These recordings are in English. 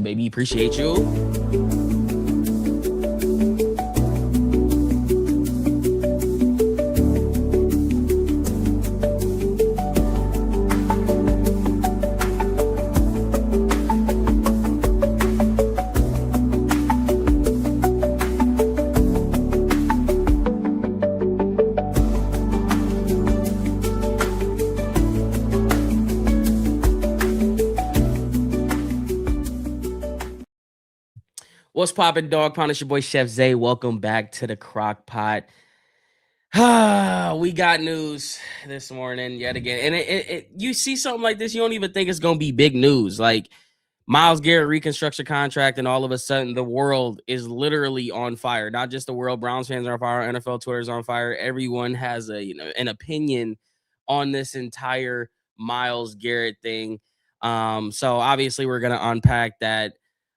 baby. Appreciate you. What's poppin', dog pound? It's your boy Chef Zay. Welcome back to the Crock Pot. We got news this morning yet again. And you see something like this, you don't even think it's going to be big news. Like Myles Garrett reconstruction contract, and all of a sudden the world is literally on fire. Not just the world, Browns fans are on fire, NFL Twitter is on fire. Everyone has an opinion on this entire Myles Garrett thing. So obviously we're going to unpack that.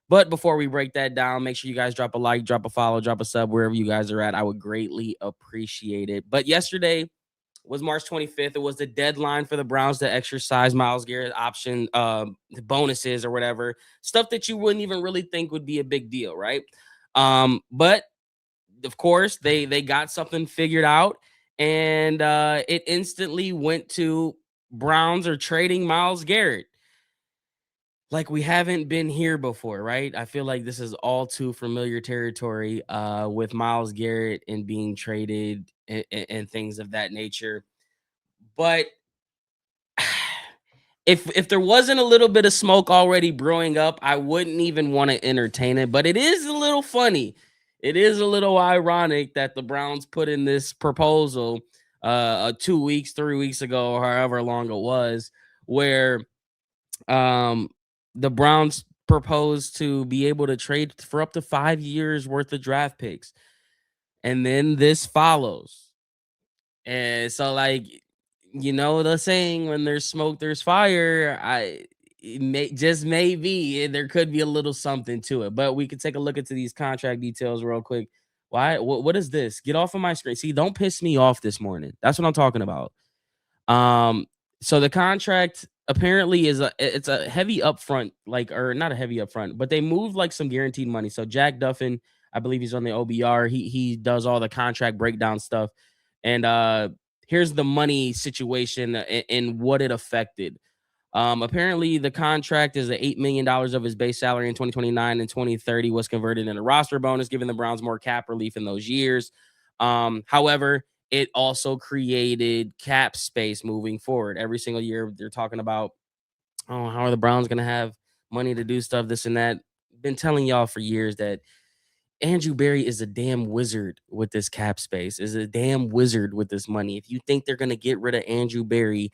But before we break that down, make sure you guys drop a like, drop a follow, drop a sub wherever you guys are at. I would greatly appreciate it. But yesterday was March 25th. It was the deadline for the Browns to exercise Myles Garrett option bonuses or whatever, stuff that you wouldn't even really think would be a big deal, right? But of course, they got something figured out, and it instantly went to Browns are trading Myles Garrett. Like we haven't been here before, right? I feel like this is all too familiar territory with Myles Garrett and being traded and things of that nature. But if there wasn't a little bit of smoke already brewing up, I wouldn't even want to entertain it. But it is a little funny. It is a little ironic that the Browns put in this proposal 2 weeks, 3 weeks ago, or however long it was, where the Browns proposed to be able to trade for up to 5 years worth of draft picks. And then this follows. And so, like, the saying, when there's smoke, there's fire. Just maybe there could be a little something to it. But we could take a look into these contract details real quick. Why? What is this? Get off of my screen. See, don't piss me off this morning. That's what I'm talking about. So the contract apparently it's a heavy upfront, or not a heavy upfront, but they moved like some guaranteed money. So Jack Duffin, I believe he's on the OBR. He does all the contract breakdown stuff. And here's the money situation and what it affected. Apparently the contract is $8 million of his base salary in 2029, and 2030 was converted into roster bonus, giving the Browns more cap relief in those years. However, it also created cap space moving forward. Every single year, they're talking about, how are the Browns going to have money to do stuff, this and that. Been telling y'all for years that Andrew Berry is a damn wizard with this cap space, is a damn wizard with this money. If you think they're going to get rid of Andrew Berry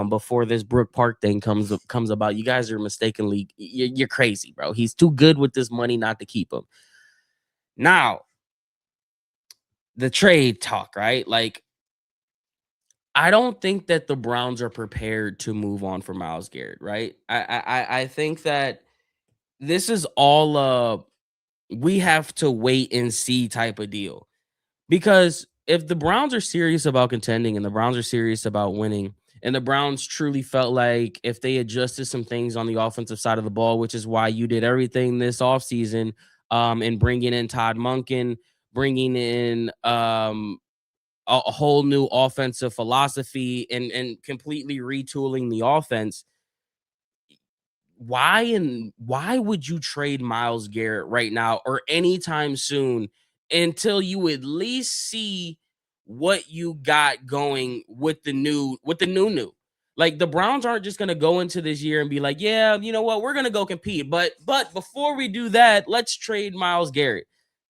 before this Brook Park thing comes about, you guys are mistakenly, you're crazy, bro. He's too good with this money not to keep him. Now, the trade talk, right? Like, I don't think that the Browns are prepared to move on from Myles Garrett, right? I think that this is all we have to wait and see type of deal. Because if the Browns are serious about contending, and the Browns are serious about winning, and the Browns truly felt like if they adjusted some things on the offensive side of the ball, which is why you did everything this offseason, and bringing in Todd Monken, bringing in a whole new offensive philosophy, and completely retooling the offense. Why would you trade Myles Garrett right now or anytime soon until you at least see what you got going with the new? Like, the Browns aren't just gonna go into this year and be like, yeah, you know what, we're gonna go compete. But before we do that, let's trade Myles Garrett.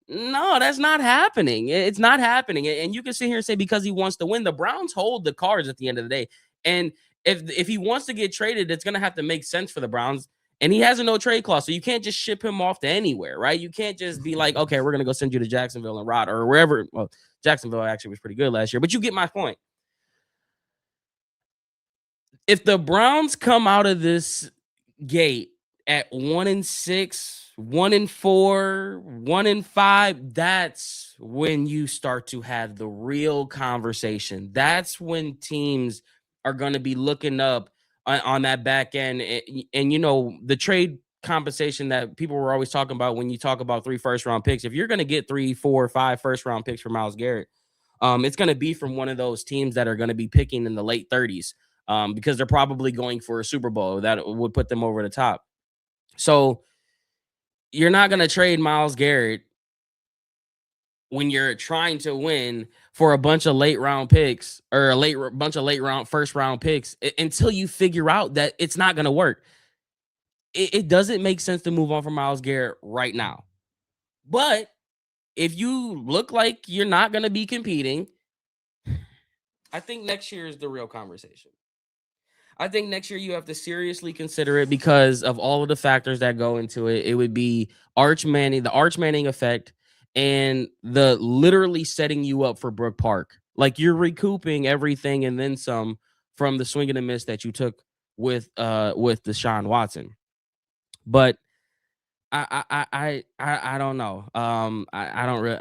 No, that's not happening. It's not happening. And you can sit here and say because he wants to win. The Browns hold the cards at the end of the day. And if he wants to get traded, it's going to have to make sense for the Browns. And he has a no trade clause, so you can't just ship him off to anywhere, right? You can't just be like, okay, we're going to go send you to Jacksonville and rot or wherever. Well, Jacksonville actually was pretty good last year, but you get my point. If the Browns come out of this gate at 1-6, 1-4, 1-5, that's when you start to have the real conversation. That's when teams are going to be looking up on that back end. And the trade compensation that people were always talking about when you talk about 3 first-round picks. If you're gonna get 3, 4, 5 first-round picks for Myles Garrett, it's gonna be from one of those teams that are gonna be picking in the late 30s, because they're probably going for a Super Bowl. That would put them over the top. So, you're not gonna trade Myles Garrett when you're trying to win for a bunch of late round picks or bunch of late round first round picks until you figure out that it's not going to work. It doesn't make sense to move on from Myles Garrett right now. But if you look like you're not going to be competing, I think next year is the real conversation. I think next year you have to seriously consider it because of all of the factors that go into it. It would be the Arch Manning effect, and the literally setting you up for Brook Park. Like you're recouping everything and then some from the swing and a miss that you took with Deshaun Watson. But I don't know. I don't really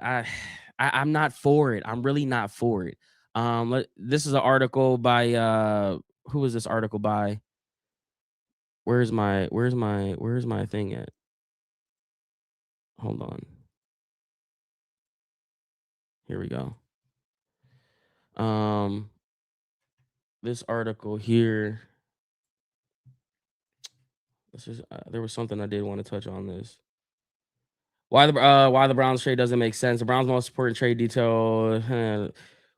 I'm not for it. I'm really not for it. This is an article by who is this article by? Where's my thing at? Hold on. Here we go. Um this article here. This is there was something I did want to touch on this. Why the Browns trade doesn't make sense. The Browns' most important trade detail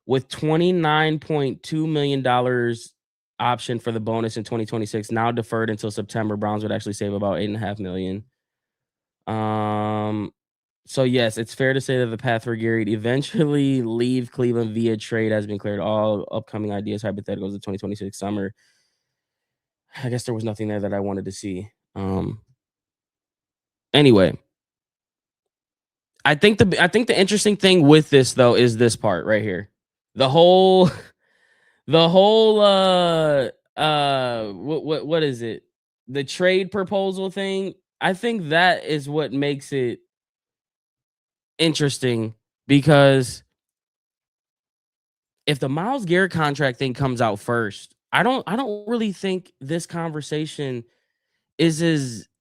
with $29.2 million option for the bonus in 2026 now deferred until September. Browns would actually save about $8.5 million. So yes, it's fair to say that the path for Gary to eventually leave Cleveland via trade has been cleared. All upcoming ideas, hypotheticals of 2026 summer. I guess there was nothing there that I wanted to see. Anyway, I think the interesting thing with this though is this part right here. The whole the whole what is it? The trade proposal thing. I think that is what makes it interesting because if the Myles Garrett contract thing comes out first, I don't really think this conversation is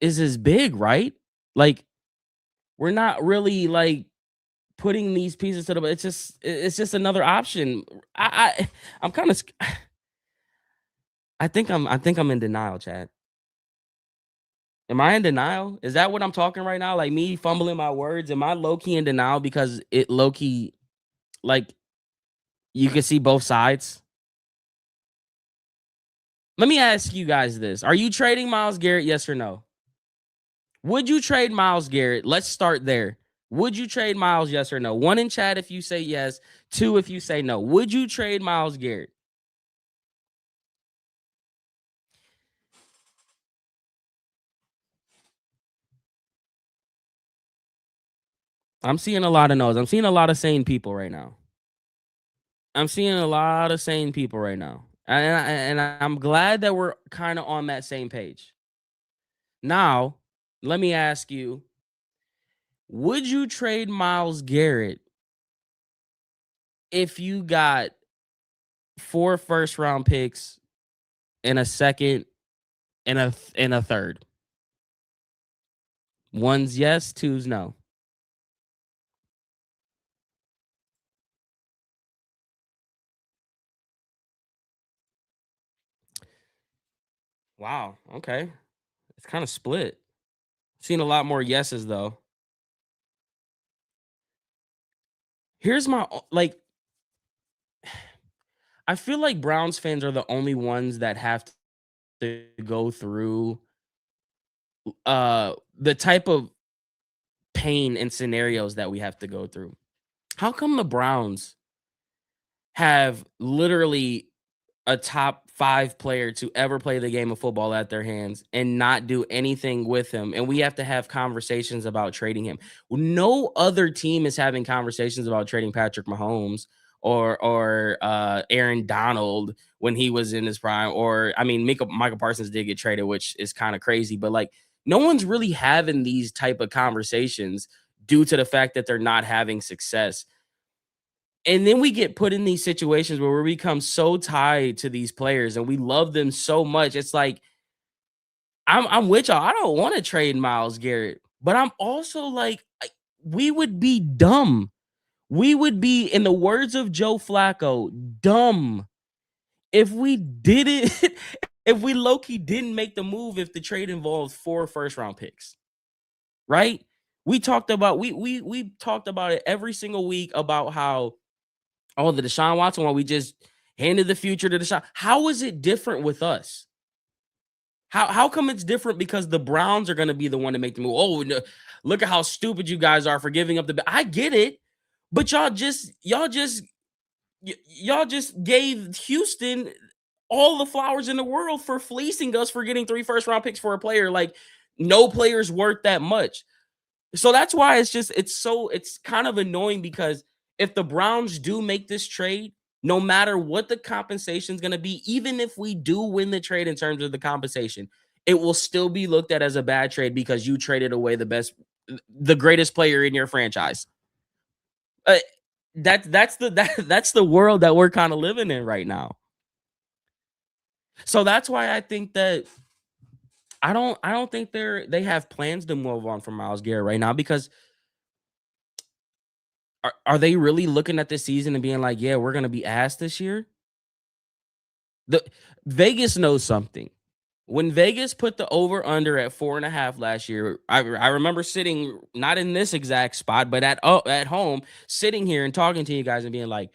as big, right? Like we're not really like putting these pieces to the it's just another option. I'm kind of I think I'm in denial, Chad. Am I in denial? Is that what I'm talking right now? Like me fumbling my words? Am I low key in denial because it low key like you can see both sides? Let me ask you guys this. Are you trading Myles Garrett, yes or no? Would you trade Myles Garrett? Let's start there. Would you trade Myles, yes or no? One in chat if you say yes, two if you say no. Would you trade Myles Garrett? I'm seeing a lot of no's. I'm seeing a lot of sane people right now. I'm seeing a lot of sane people right now. And I'm glad that we're kind of on that same page. Now, let me ask you, would you trade Myles Garrett if you got 4 first round picks and a second and a third? One's yes, two's no. Wow, okay. It's kind of split. Seen a lot more yeses though. Here's my like I feel like Browns fans are the only ones that have to go through the type of pain and scenarios that we have to go through. How come the Browns have literally a top 5 player to ever play the game of football at their hands and not do anything with him, and we have to have conversations about trading him? No other team is having conversations about trading Patrick Mahomes or Aaron Donald when he was in his prime, or I mean, Michael Parsons did get traded, which is kind of crazy, but like no one's really having these type of conversations due to the fact that they're not having success. And then we get put in these situations where we become so tied to these players and we love them so much. It's like I'm with y'all. I don't want to trade Myles Garrett, but I'm also like, we would be dumb. We would be, in the words of Joe Flacco, dumb if we didn't, if we low key didn't make the move, if the trade involved 4 first round picks, right? We talked about it every single week about how, oh, the Deshaun Watson one, we just handed the future to Deshaun. How is it different with us? How come it's different because the Browns are going to be the one to make the move? Oh, no, look at how stupid you guys are for giving up the. I get it, but y'all just gave Houston all the flowers in the world for fleecing us for getting 3 first round picks for a player. Like, no player's worth that much. So that's why it's kind of annoying, because if the Browns do make this trade, no matter what the compensation is going to be, even if we do win the trade in terms of the compensation, it will still be looked at as a bad trade because you traded away the greatest player in your franchise. Uh, that's the world that we're kind of living in right now. So that's why I think that I don't think they have plans to move on from Myles Garrett right now, because are they really looking at this season and being like, yeah, we're gonna be ass this year? The Vegas knows something. When Vegas put the over under at 4.5 last year, I remember sitting not in this exact spot, but at home, sitting here and talking to you guys and being like,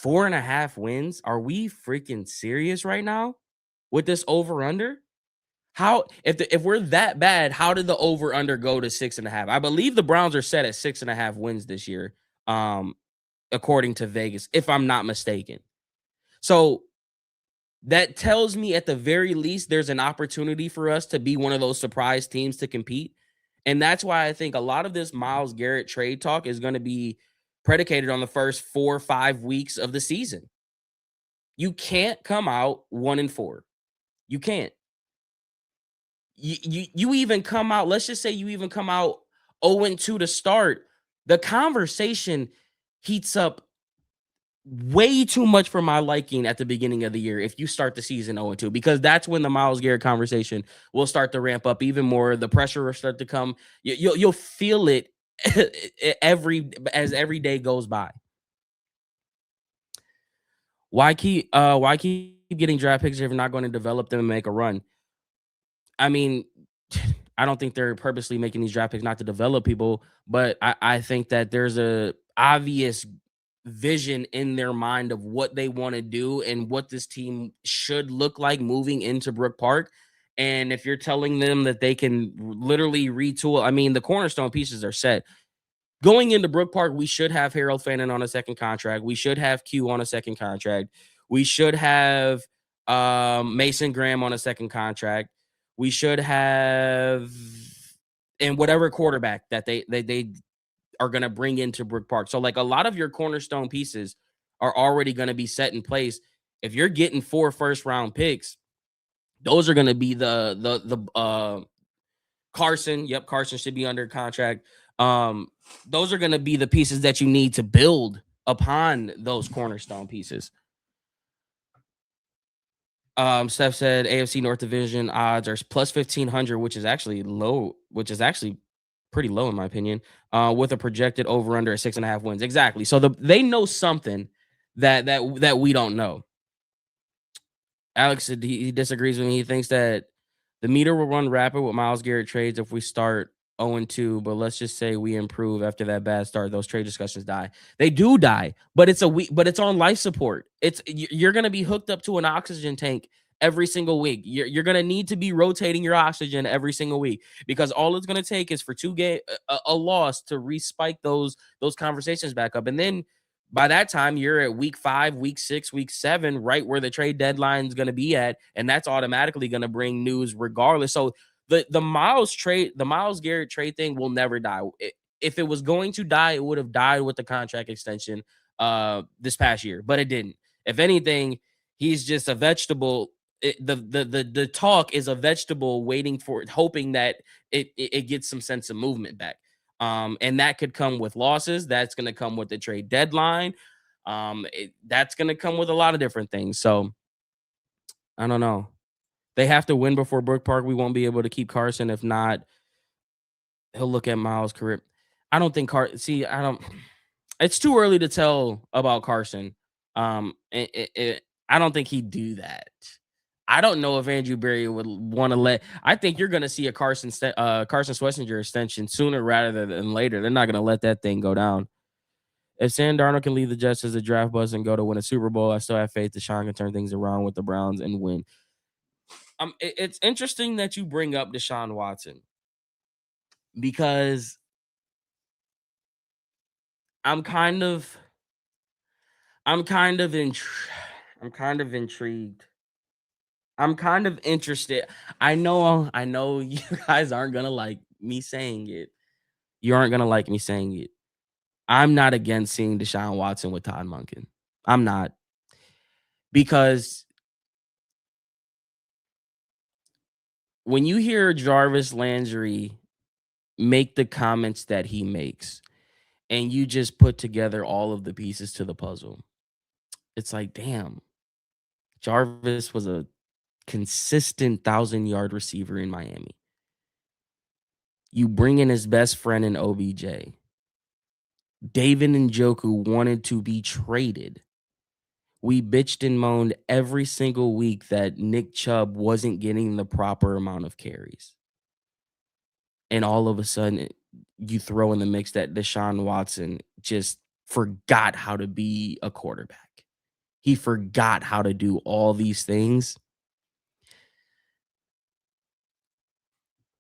4.5 wins? Are we freaking serious right now with this over under? How, if we're that bad, how did the over under go to 6.5? I believe the Browns are set at 6.5 wins this year, um, according to Vegas, if I'm not mistaken. So that tells me at the very least there's an opportunity for us to be one of those surprise teams to compete. And that's why I think a lot of this Myles Garrett trade talk is going to be predicated on the first 4 or 5 weeks of the season. You can't come out 1-4. You can't. You even come out, let's just say you even come out 0-2 to start, the conversation heats up way too much for my liking at the beginning of the year if you start the season 0-2, because that's when the Myles Garrett conversation will start to ramp up even more. The pressure will start to come. You'll feel it every day goes by. Why keep getting draft picks if you're not going to develop them and make a run? I mean, I don't think they're purposely making these draft picks not to develop people, but I think that there's a obvious vision in their mind of what they want to do and what this team should look like moving into Brook Park. And if you're telling them that they can literally retool, I mean, the cornerstone pieces are set. Going into Brook Park, we should have Harold Fannin on a second contract. We should have Q on a second contract. We should have Mason Graham on a second contract. We should have, and whatever quarterback that they are going to bring into Brook Park. So like a lot of your cornerstone pieces are already going to be set in place. If you're getting 4 first-round picks, those are going to be the Carson. Yep, Carson should be under contract. Those are going to be the pieces that you need to build upon those cornerstone pieces. Steph said AFC North Division odds are plus 1,500, which is actually low, which is actually pretty low in my opinion. With a projected over under at 6.5 wins. Exactly. So they know something that we don't know. Alex said he disagrees with me. He thinks that the meter will run rapid with Myles Garrett trades if we start 0-2, but let's just say we improve after that bad start. Those trade discussions die. They do die, but it's on life support. You're going to be hooked up to an oxygen tank every single week. You're going to need to be rotating your oxygen every single week, because all it's going to take is for a loss to respike those conversations back up. And then by that time, you're at week 5, week 6, week 7, right where the trade deadline is going to be at, and that's automatically going to bring news regardless. So the Myles Garrett trade thing will never die. If it was going to die, it would have died with the contract extension this past year, but it didn't. If anything, he's just a vegetable. The talk is a vegetable waiting for it, hoping that it gets some sense of movement back. And that could come with losses. That's going to come with the trade deadline. That's going to come with a lot of different things. So I don't know. They have to win before Brook Park. We won't be able to keep Carson. If not, he'll look at Myles' career. I don't think I don't. It's too early to tell about Carson. I don't think he'd do that. I don't know if Andrew Berry would want to let. I think you're going to see a Carson Schlesinger extension sooner rather than later. They're not going to let that thing go down. If Sam Darnold can leave the Jets as a draft bust and go to win a Super Bowl, I still have faith that Sean can turn things around with the Browns and win. It's interesting that you bring up Deshaun Watson because I'm kind of I'm kind of in I'm kind of intrigued. I'm kind of interested. I know you guys aren't gonna like me saying it. You aren't gonna like me saying it. I'm not against seeing Deshaun Watson with Todd Monken. I'm not because when you hear Jarvis Landry make the comments that he makes, and you just put together all of the pieces to the puzzle, it's like, damn, Jarvis was a consistent 1,000-yard receiver in Miami. You bring in his best friend in OBJ. David Njoku wanted to be traded. We bitched and moaned every single week that Nick Chubb wasn't getting the proper amount of carries. And all of a sudden, you throw in the mix that Deshaun Watson just forgot how to be a quarterback. He forgot how to do all these things.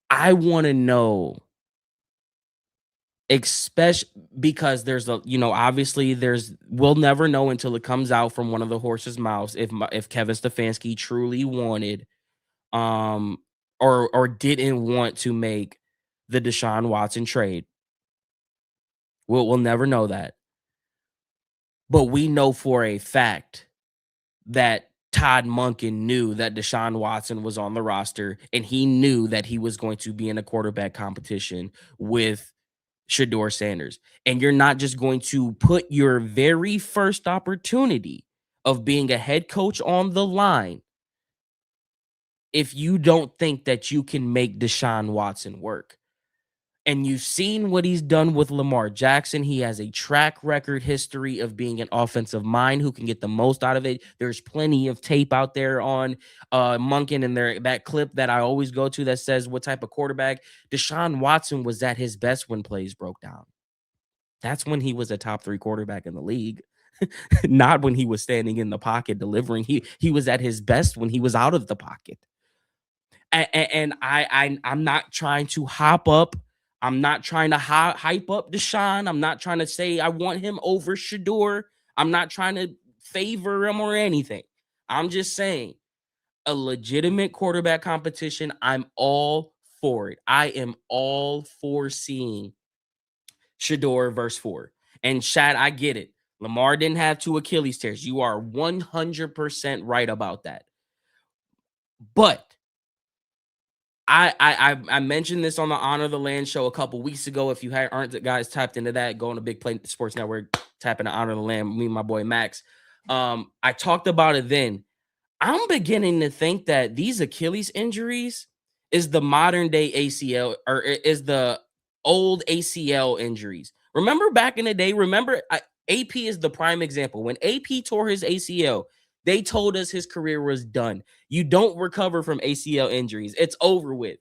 I want to know, especially because obviously we'll never know until it comes out from one of the horse's mouths if Kevin Stefanski truly wanted um or didn't want to make the Deshaun Watson trade. We'll never know that. But we know for a fact that Todd Monken knew that Deshaun Watson was on the roster, and he knew that he was going to be in a quarterback competition with Shedeur Sanders. And you're not just going to put your very first opportunity of being a head coach on the line if you don't think that you can make Deshaun Watson work. And you've seen what he's done with Lamar Jackson. He has a track record history of being an offensive mind who can get the most out of it. There's plenty of tape out there on Monken and that clip that I always go to that says what type of quarterback. Deshaun Watson was at his best when plays broke down. That's when he was a top 3 quarterback in the league, not when he was standing in the pocket delivering. He was at his best when he was out of the pocket. And I'm not trying to hop up. I'm not trying to hype up Deshaun. I'm not trying to say I want him over Shedeur. I'm not trying to favor him or anything. I'm just saying a legitimate quarterback competition. I'm all for it. I am all for seeing Shedeur verse 4. And Shad, I get it. Lamar didn't have 2 Achilles tears. You are 100% right about that. But I mentioned this on the Honor the Land show a couple weeks ago. If you aren't guys tapped into that, go on to Big Play Sports Network, tap into Honor the Land. Me and my boy Max. I talked about it then. I'm beginning to think that these Achilles injuries is the modern day ACL or is the old ACL injuries. Remember back in the day? AP is the prime example. When AP tore his ACL, they told us his career was done. You don't recover from ACL injuries. It's over with.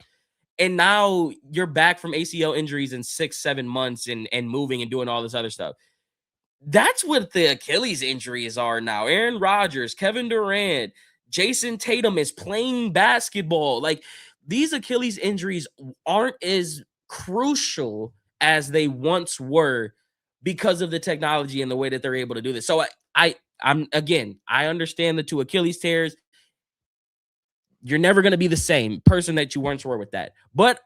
And now you're back from ACL injuries in 6-7 months and moving and doing all this other stuff. That's what the Achilles injuries are now. Aaron Rodgers, Kevin Durant, Jason Tatum is playing basketball. Like, these Achilles injuries aren't as crucial as they once were because of the technology and the way that they're able to do this. So I understand the 2 Achilles tears. You're never going to be the same person that you once were with that. But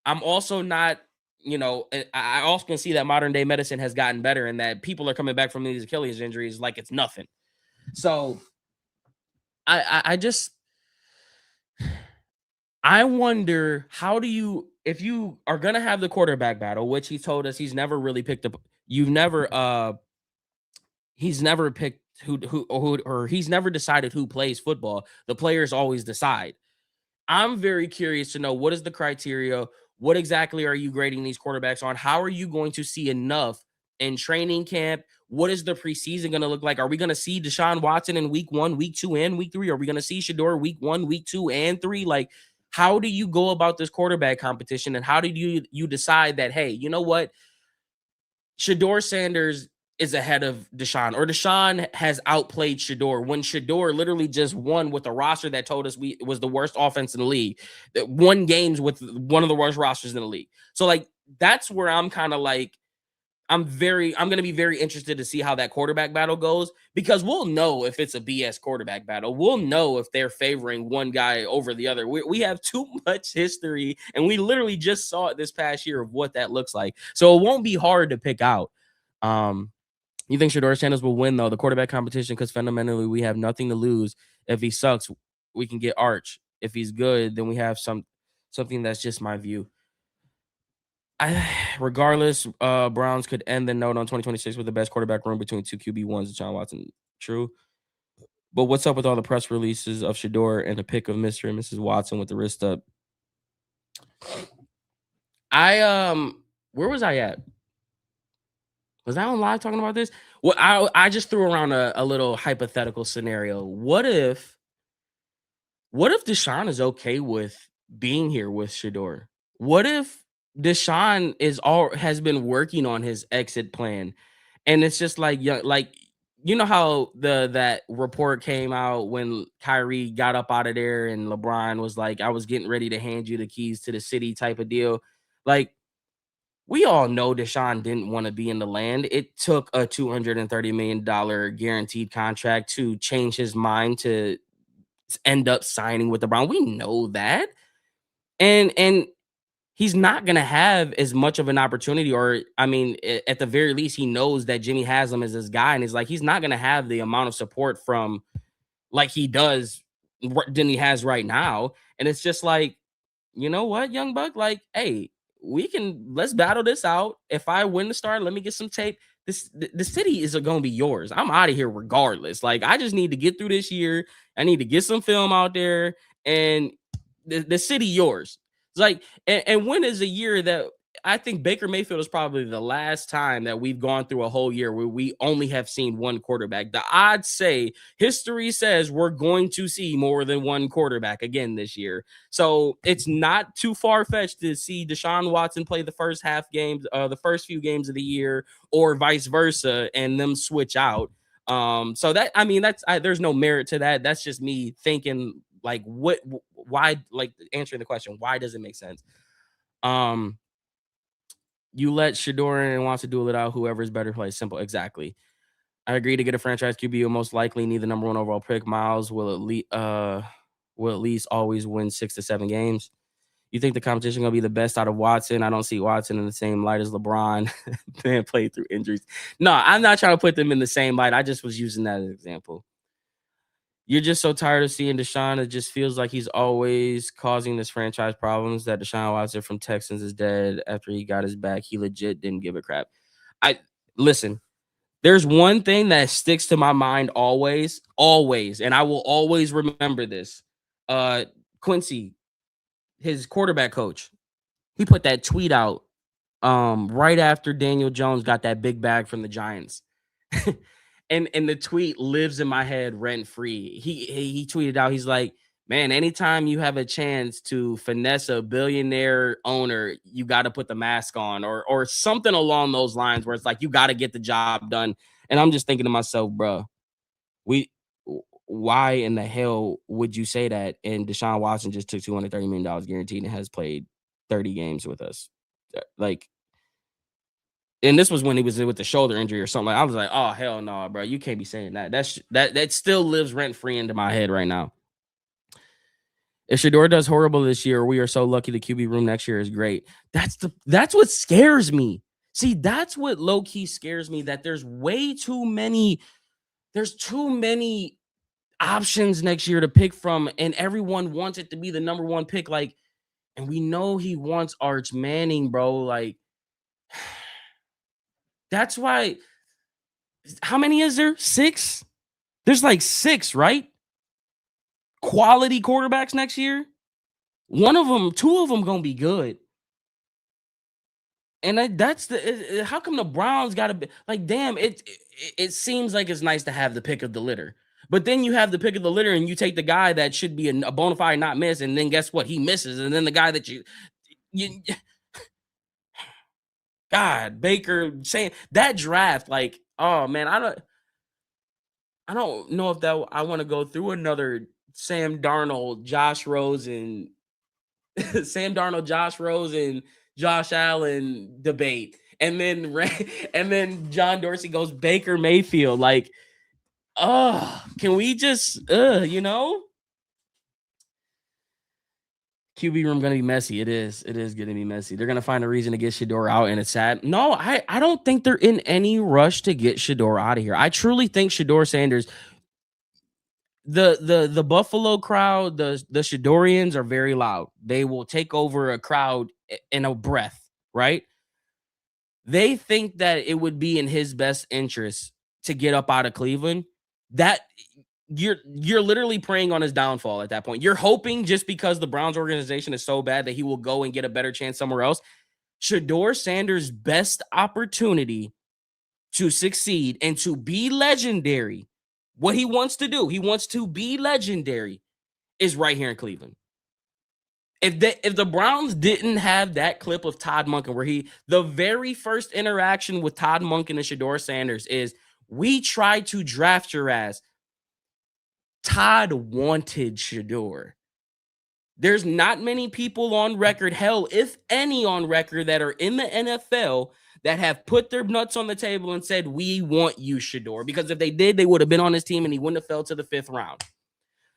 I'm also not, I also can see that modern day medicine has gotten better and that people are coming back from these Achilles injuries like it's nothing. So I wonder, if you are going to have the quarterback battle, which he told us he's never really picked up, he's never picked who or he's never decided who plays football. The players always decide. I'm very curious to know what is the criteria? What exactly are you grading these quarterbacks on? How are you going to see enough in training camp? What is the preseason going to look like? Are we going to see Deshaun Watson in week 1, week 2, and week 3? Are we going to see Shador week 1, week 2, and 3? Like, how do you go about this quarterback competition? And how did you decide that, hey, you know what? Shador Sanders is ahead of Deshaun, or Deshaun has outplayed Shador when Shador literally just won with a roster that told us we was the worst offense in the league, that won games with one of the worst rosters in the league. So like that's where I'm kind of like I'm gonna be very interested to see how that quarterback battle goes, because we'll know if it's a BS quarterback battle. We'll know if they're favoring one guy over the other. We have too much history, and we literally just saw it this past year of what that looks like. So it won't be hard to pick out. Um, you think Shador Sanders will win though the quarterback competition, because fundamentally we have nothing to lose. If he sucks, we can get Arch. If he's good, then we have something. That's just my view. Regardless, Browns could end the note on 2026 with the best quarterback room between two QB1s and John Watson. True. But what's up with all the press releases of Shador and the pick of Mr. and Mrs. Watson with the wrist up? Where was I at? Was I on live talking about this? Well, I just threw around a little hypothetical scenario. What if Deshaun is okay with being here with Shador? What if Deshaun has been working on his exit plan, and it's just like, yeah, like, you know how that report came out when Kyrie got up out of there and LeBron was like, I was getting ready to hand you the keys to the city type of deal. Like, we all know Deshaun didn't want to be in the land. It took a $230 million guaranteed contract to change his mind to end up signing with the Brown. We know that. And he's not gonna have as much of an opportunity, or I mean, at the very least, he knows that Jimmy Haslam is his guy, and he's not gonna have the amount of support from like he does than he has right now. And it's just like, you know what, young buck, like, hey, let's battle this out. If I win the start, let me get some tape. The city is gonna be yours. I'm out of here regardless. Like, I just need to get through this year. I need to get some film out there, and the city yours. It's like, and when is a year that I think Baker Mayfield is probably the last time that we've gone through a whole year where we only have seen one quarterback. The odds say, history says, we're going to see more than one quarterback again this year. So it's not too far fetched to see Deshaun Watson play the the first few games of the year, or vice versa, and them switch out. So that, I mean, there's no merit to that. That's just me thinking, like, why, like, answering the question, why does it make sense? You let Shador in and wants to duel it out. Whoever is better plays. Simple. Exactly. I agree. To get a franchise QB, you'll most likely need the number 1 overall pick. Myles will at least always win 6 to 7 games. You think the competition gonna be the best out of Watson? I don't see Watson in the same light as LeBron. Man played through injuries. No, I'm not trying to put them in the same light. I just was using that as an example. You're just so tired of seeing Deshaun. It just feels like he's always causing this franchise problems. That Deshaun Watson from Texans is dead after he got his back. He legit didn't give a crap. I listen. There's one thing that sticks to my mind always, always, and I will always remember this. Quincy, his quarterback coach, he put that tweet out right after Daniel Jones got that big bag from the Giants. and the tweet lives in my head rent free. He tweeted out, he's like, man, anytime you have a chance to finesse a billionaire owner, you got to put the mask on, or something along those lines, where it's like, you got to get the job done. And I'm just thinking to myself, bro, why in the hell would you say that? And Deshaun Watson just took $230 million guaranteed and has played 30 games with us. Like, and this was when he was with the shoulder injury or something. Like, I was like, oh, hell no, bro. You can't be saying that. That still lives rent free into my head right now. If Shador does horrible this year, we are so lucky the QB room next year is great. That's what scares me. See, that's what low key scares me, that there's too many options next year to pick from, and everyone wants it to be the number 1 pick. Like, and we know he wants Arch Manning, bro. Like, that's why. How many is there? 6? There's like 6, right? Quality quarterbacks next year. two of them gonna be good. And that's how come the Browns got to be like, damn, it seems like it's nice to have the pick of the litter. But then you have the pick of the litter and you take the guy that should be a bona fide not miss, and then guess what? He misses. And then the guy that you God, Baker saying that draft, like, oh man, I don't know if that I want to go through another Sam Darnold, Josh Rosen, Sam Darnold, Josh Rosen, Josh Allen debate. And then and then John Dorsey goes Baker Mayfield. Like, can we just QB room gonna be messy. It is. It is gonna be messy. They're gonna find a reason to get Shador out, and it's sad. No, I don't think they're in any rush to get Shador out of here. I truly think Shador Sanders, the Buffalo crowd, the Shadorians are very loud. They will take over a crowd in a breath, right? They think that it would be in his best interest to get up out of Cleveland. That you're literally preying on his downfall at that point. You're hoping just because the Browns organization is so bad that he will go and get a better chance somewhere else. Shador Sanders' best opportunity to succeed and to be legendary, what he wants to do, he wants to be legendary, is right here in Cleveland. If the Browns didn't have that clip of Todd Monken, where the very first interaction with Todd Monken and Shador Sanders is, we tried to draft your ass. Todd wanted Shador. There's not many people on record, hell, if any on record, that are in the NFL that have put their nuts on the table and said, we want you, Shador. Because if they did, they would have been on his team and he wouldn't have fell to the 5th round.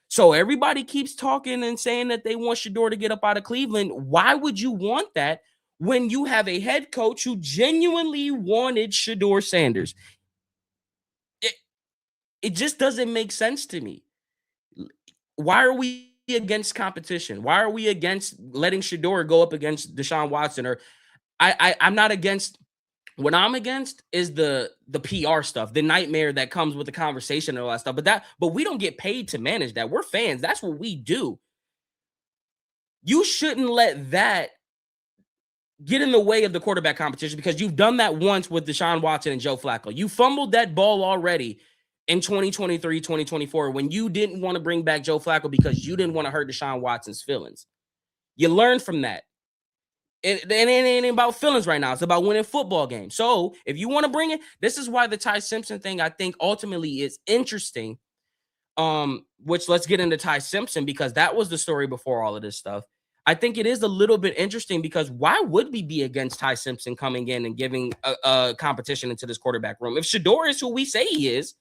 So everybody keeps talking and saying that they want Shador to get up out of Cleveland. Why would you want that when you have a head coach who genuinely wanted Shador Sanders? It just doesn't make sense to me. Why are we against competition? Why are we against letting Shador go up against Deshaun Watson? Or I'm not against. What I'm against is the PR stuff, the nightmare that comes with the conversation and all that stuff. But we don't get paid to manage that. We're fans. That's what we do. You shouldn't let that get in the way of the quarterback competition, because you've done that once with Deshaun Watson and Joe Flacco. You fumbled that ball already in 2023, 2024, when you didn't want to bring back Joe Flacco because you didn't want to hurt Deshaun Watson's feelings. You learned from that. It ain't about feelings right now. It's about winning football games. So if you want to bring it, this is why the Ty Simpson thing, I think, ultimately is interesting. Which, let's get into Ty Simpson, because that was the story before all of this stuff. I think it is a little bit interesting, because why would we be against Ty Simpson coming in and giving a competition into this quarterback room? If Shador is who we say he is,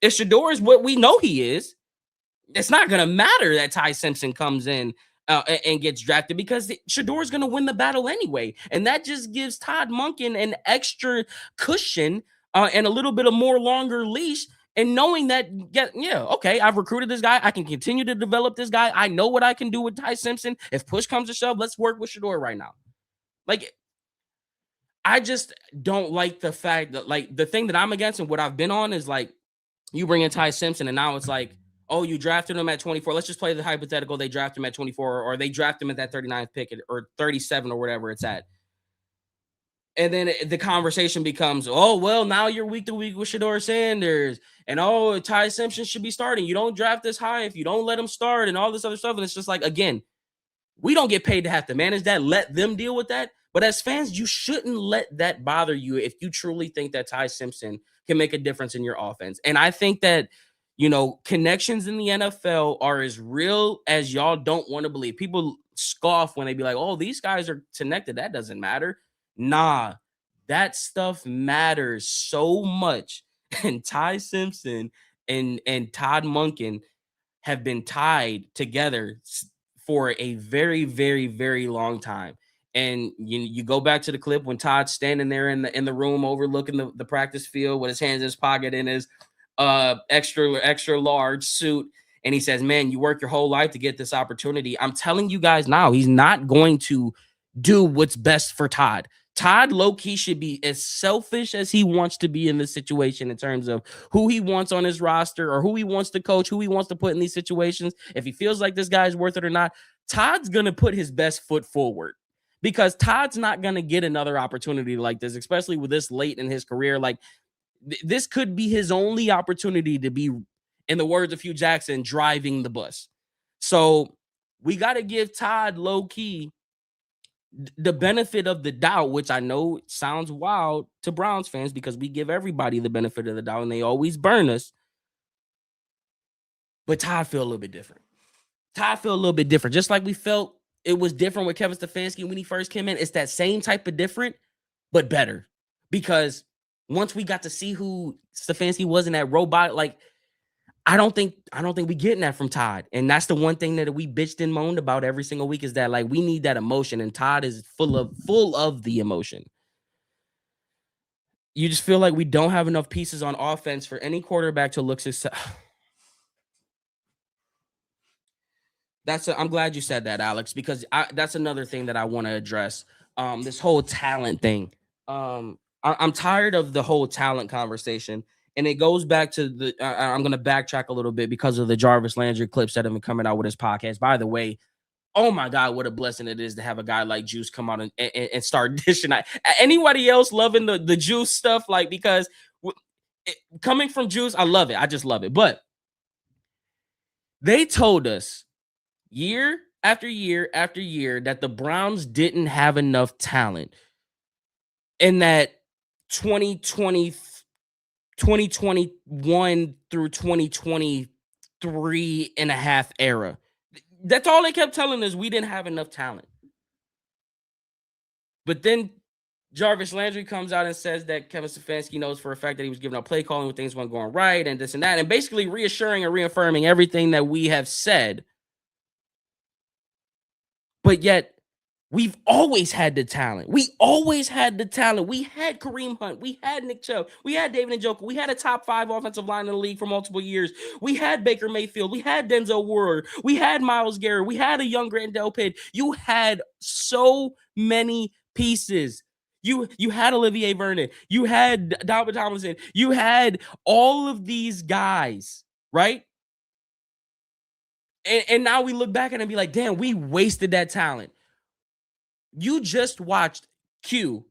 if Shador is what we know he is, it's not going to matter that Ty Simpson comes in and gets drafted, because Shador is going to win the battle anyway. And that just gives Todd Monken an extra cushion and a little bit of more longer leash. And knowing that, okay, I've recruited this guy. I can continue to develop this guy. I know what I can do with Ty Simpson. If push comes to shove, let's work with Shador right now. Like, I just don't like the fact that, like, the thing that I'm against and what I've been on is, like, you bring in Ty Simpson and now it's like, oh, you drafted him at 24. Let's just play the hypothetical. They draft him at 24, or they draft him at that 39th pick, or 37, or whatever it's at. And then the conversation becomes, oh, well, now you're week to week with Shador Sanders. And, oh, Ty Simpson should be starting. You don't draft this high if you don't let him start, and all this other stuff. And it's just like, again, we don't get paid to have to manage that. Let them deal with that. But as fans, you shouldn't let that bother you if you truly think that Ty Simpson can make a difference in your offense. And I think that, connections in the NFL are as real as y'all don't want to believe. People scoff when they be like, oh, these guys are connected. That doesn't matter. Nah, that stuff matters so much. And Ty Simpson and Todd Monken have been tied together for a very, very, very long time. And you go back to the clip when Todd's standing there in the room overlooking the practice field with his hands in his pocket in his extra large suit, and he says, man, you work your whole life to get this opportunity. I'm telling you guys now, he's not going to do what's best for Todd. Todd low-key should be as selfish as he wants to be in this situation in terms of who he wants on his roster or who he wants to coach, who he wants to put in these situations. If he feels like this guy's worth it or not, Todd's going to put his best foot forward because Todd's not going to get another opportunity like this, especially with this late in his career. Like, this could be his only opportunity to be, in the words of Hugh Jackson, driving the bus. So we got to give Todd low key the benefit of the doubt, which I know sounds wild to Browns fans because we give everybody the benefit of the doubt and they always burn us. But Todd feel a little bit different. Just like we felt it was different with Kevin Stefanski when he first came in. It's that same type of different, but better. Because once we got to see who Stefanski was in that robot, like, I don't think we getting that from Todd. And that's the one thing that we bitched and moaned about every single week is that, like, we need that emotion. And Todd is full of the emotion. You just feel like we don't have enough pieces on offense for any quarterback to look successful. I'm glad you said that, Alex, because that's another thing that I want to address. This whole talent thing. I'm tired of the whole talent conversation. And it goes back to I'm going to backtrack a little bit because of the Jarvis Landry clips that have been coming out with his podcast. By the way, oh my God, what a blessing it is to have a guy like Juice come out and start dishing out. Anybody else loving the Juice stuff? Like, because coming from Juice, I love it. I just love it. But they told us year after year after year that the Browns didn't have enough talent in that 2021 through 2023 and a half era. That's all they kept telling us. We didn't have enough talent. But then Jarvis Landry comes out and says that Kevin Stefanski knows for a fact that he was giving up play calling when things weren't going right and this and that, and basically reassuring and reaffirming everything that we have said. But yet, we've always had the talent. We had Kareem Hunt. We had Nick Chubb. We had David Njoku. We had a top 5 offensive line in the league for multiple years. We had Baker Mayfield. We had Denzel Ward. We had Myles Garrett. We had a young Grant Delpit. You had so many pieces. You had Olivier Vernon. You had Dalvin Tomlinson. You had all of these guys, right? And now we look back at it and be like, damn, we wasted that talent. You just watched Q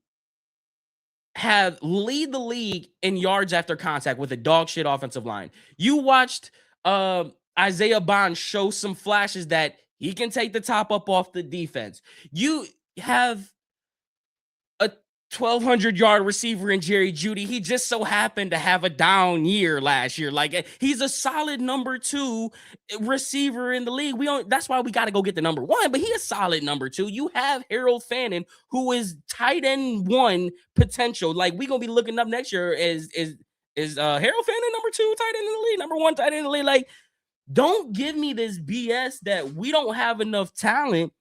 have lead the league in yards after contact with a dog shit offensive line. You watched Isaiah Bond show some flashes that he can take the top up off the defense. You have a 1,200-yard receiver in Jerry Jeudy. He just so happened to have a down year last year. Like, he's a solid number 2 receiver in the league. That's why we got to go get the number 1, but he is solid number 2. You have Harold Fannin, who is tight end 1 potential. Like, we gonna be looking up next year is Harold Fannin number 2 tight end in the league, number 1 tight end in the league. Like, don't give me this BS that we don't have enough talent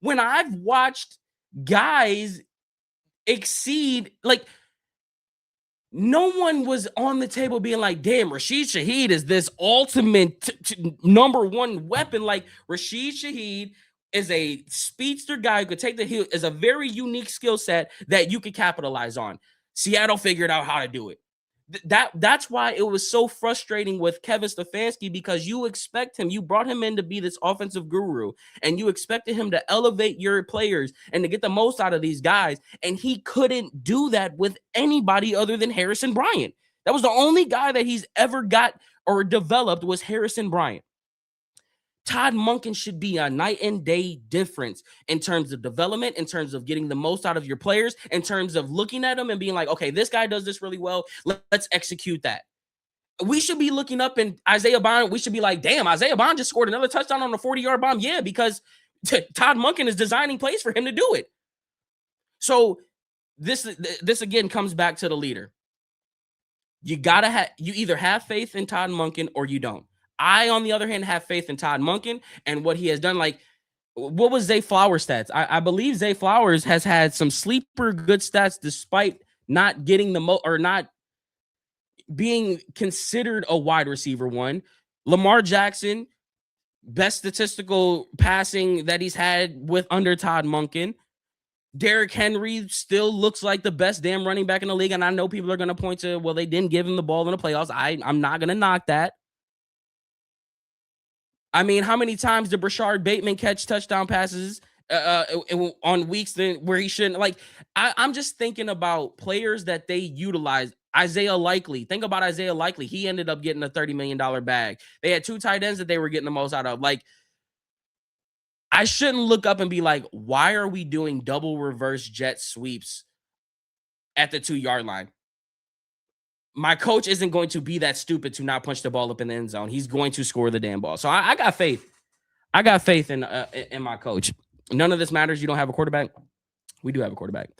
when I've watched guys exceed. Like, no one was on the table being like, damn, Rashid Shaheed is this ultimate number 1 weapon. Like, Rashid Shaheed is a speedster guy who could take the hill, is a very unique skill set that you could capitalize on. Seattle figured out how to do it. That's why it was so frustrating with Kevin Stefanski, because you expect him, you brought him in to be this offensive guru, and you expected him to elevate your players and to get the most out of these guys, and he couldn't do that with anybody other than Harrison Bryant. That was the only guy that he's ever got or developed was Harrison Bryant. Todd Monken should be a night and day difference in terms of development, in terms of getting the most out of your players, in terms of looking at them and being like, okay, this guy does this really well. Let's execute that. We should be looking up in Isaiah Bond. We should be like, damn, Isaiah Bond just scored another touchdown on a 40-yard bomb. Yeah, because Todd Monken is designing plays for him to do it. So this again comes back to the leader. You either have faith in Todd Monken or you don't. I, on the other hand, have faith in Todd Monken and what he has done. Like, what was Zay Flowers' stats? I believe Zay Flowers has had some sleeper good stats despite not getting the or not being considered a wide receiver 1. Lamar Jackson, best statistical passing that he's had with under Todd Monken. Derrick Henry still looks like the best damn running back in the league. And I know people are going to point to, well, they didn't give him the ball in the playoffs. I'm not going to knock that. I mean, how many times did Brashard Bateman catch touchdown passes on weeks where he shouldn't? Like, I'm just thinking about players that they utilize. Isaiah Likely. Think about Isaiah Likely. He ended up getting a $30 million bag. They had 2 tight ends that they were getting the most out of. Like, I shouldn't look up and be like, why are we doing double reverse jet sweeps at the 2-yard line? My coach isn't going to be that stupid to not punch the ball up in the end zone. He's going to score the damn ball. So I got faith. I got faith in my coach. None of this matters. You don't have a quarterback. We do have a quarterback.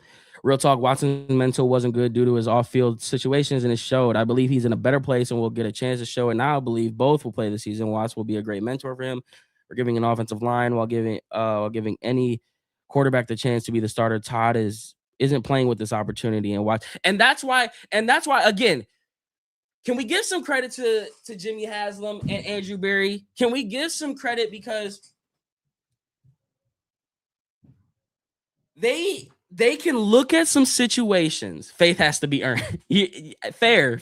Real talk, Watson's mental wasn't good due to his off-field situations, and it showed. I believe he's in a better place and will get a chance to show it. Now I believe both will play the season. Watts will be a great mentor for him. We're giving an offensive line while giving any quarterback the chance to be the starter. Todd isn't playing with this opportunity, and watch. And that's why again, can we give some credit to Jimmy Haslam and Andrew Berry? Can we give some credit because they can look at some situations. Faith has to be earned. Fair.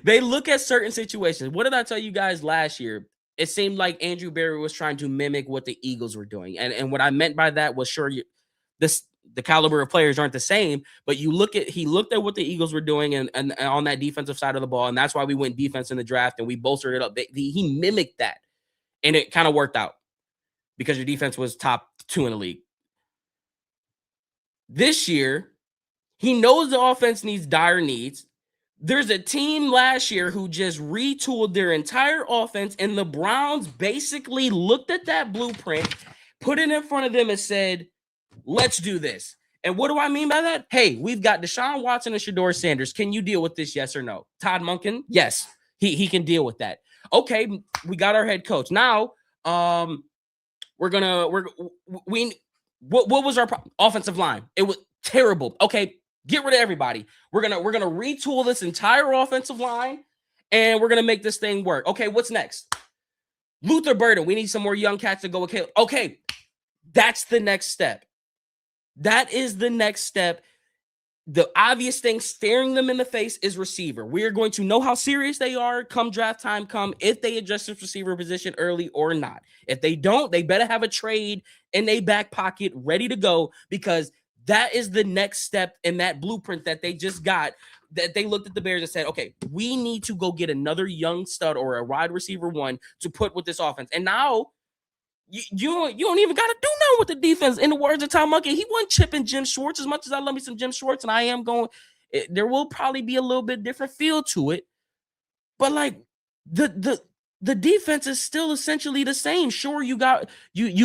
They look at certain situations. What did I tell you guys last year? It seemed like Andrew Berry was trying to mimic what the Eagles were doing. And what I meant by that was, sure, the caliber of players aren't the same, but he looked at what the Eagles were doing and on that defensive side of the ball. And that's why we went defense in the draft and we bolstered it up. He mimicked that. And it kind of worked out because your defense was top 2 in the league. This year, he knows the offense needs dire needs. There's a team last year who just retooled their entire offense, and the Browns basically looked at that blueprint, put it in front of them, and said, let's do this. And what do I mean by that? Hey, we've got Deshaun Watson and Shedeur Sanders. Can you deal with this? Yes or no? Todd Monken? Yes, he can deal with that. Okay, we got our head coach. Now, what was our offensive line? It was terrible. Okay, get rid of everybody. We're gonna retool this entire offensive line, and we're gonna make this thing work. Okay, what's next? Luther Burden. We need some more young cats to go with Caleb. Okay, that's the next step. That is the next step. The obvious thing staring them in the face is receiver. We are going to know how serious they are come draft time, if they address this receiver position early or not. If they don't, they better have a trade in their back pocket ready to go, because that is the next step in that blueprint that they just got, that they looked at the Bears and said, okay, we need to go get another young stud or a wide receiver one to put with this offense. And now you don't even got to do nothing with the defense. In the words of Tom Monken, he wasn't chipping Jim Schwartz. As much as I love me some Jim Schwartz, and I am going, there will probably be a little bit different feel to it. But like the defense is still essentially the same. Sure, you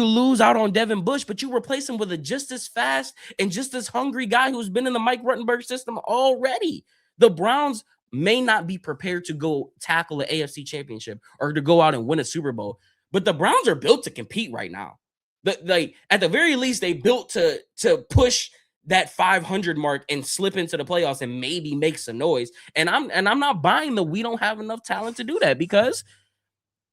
lose out on Devin Bush, but you replace him with a just as fast and just as hungry guy who's been in the Mike Ruttenberg system already. The Browns may not be prepared to go tackle an AFC championship or to go out and win a Super Bowl, but the Browns are built to compete right now. At the very least, they built to push that 500 mark and slip into the playoffs and maybe make some noise. And I'm not buying we don't have enough talent to do that, because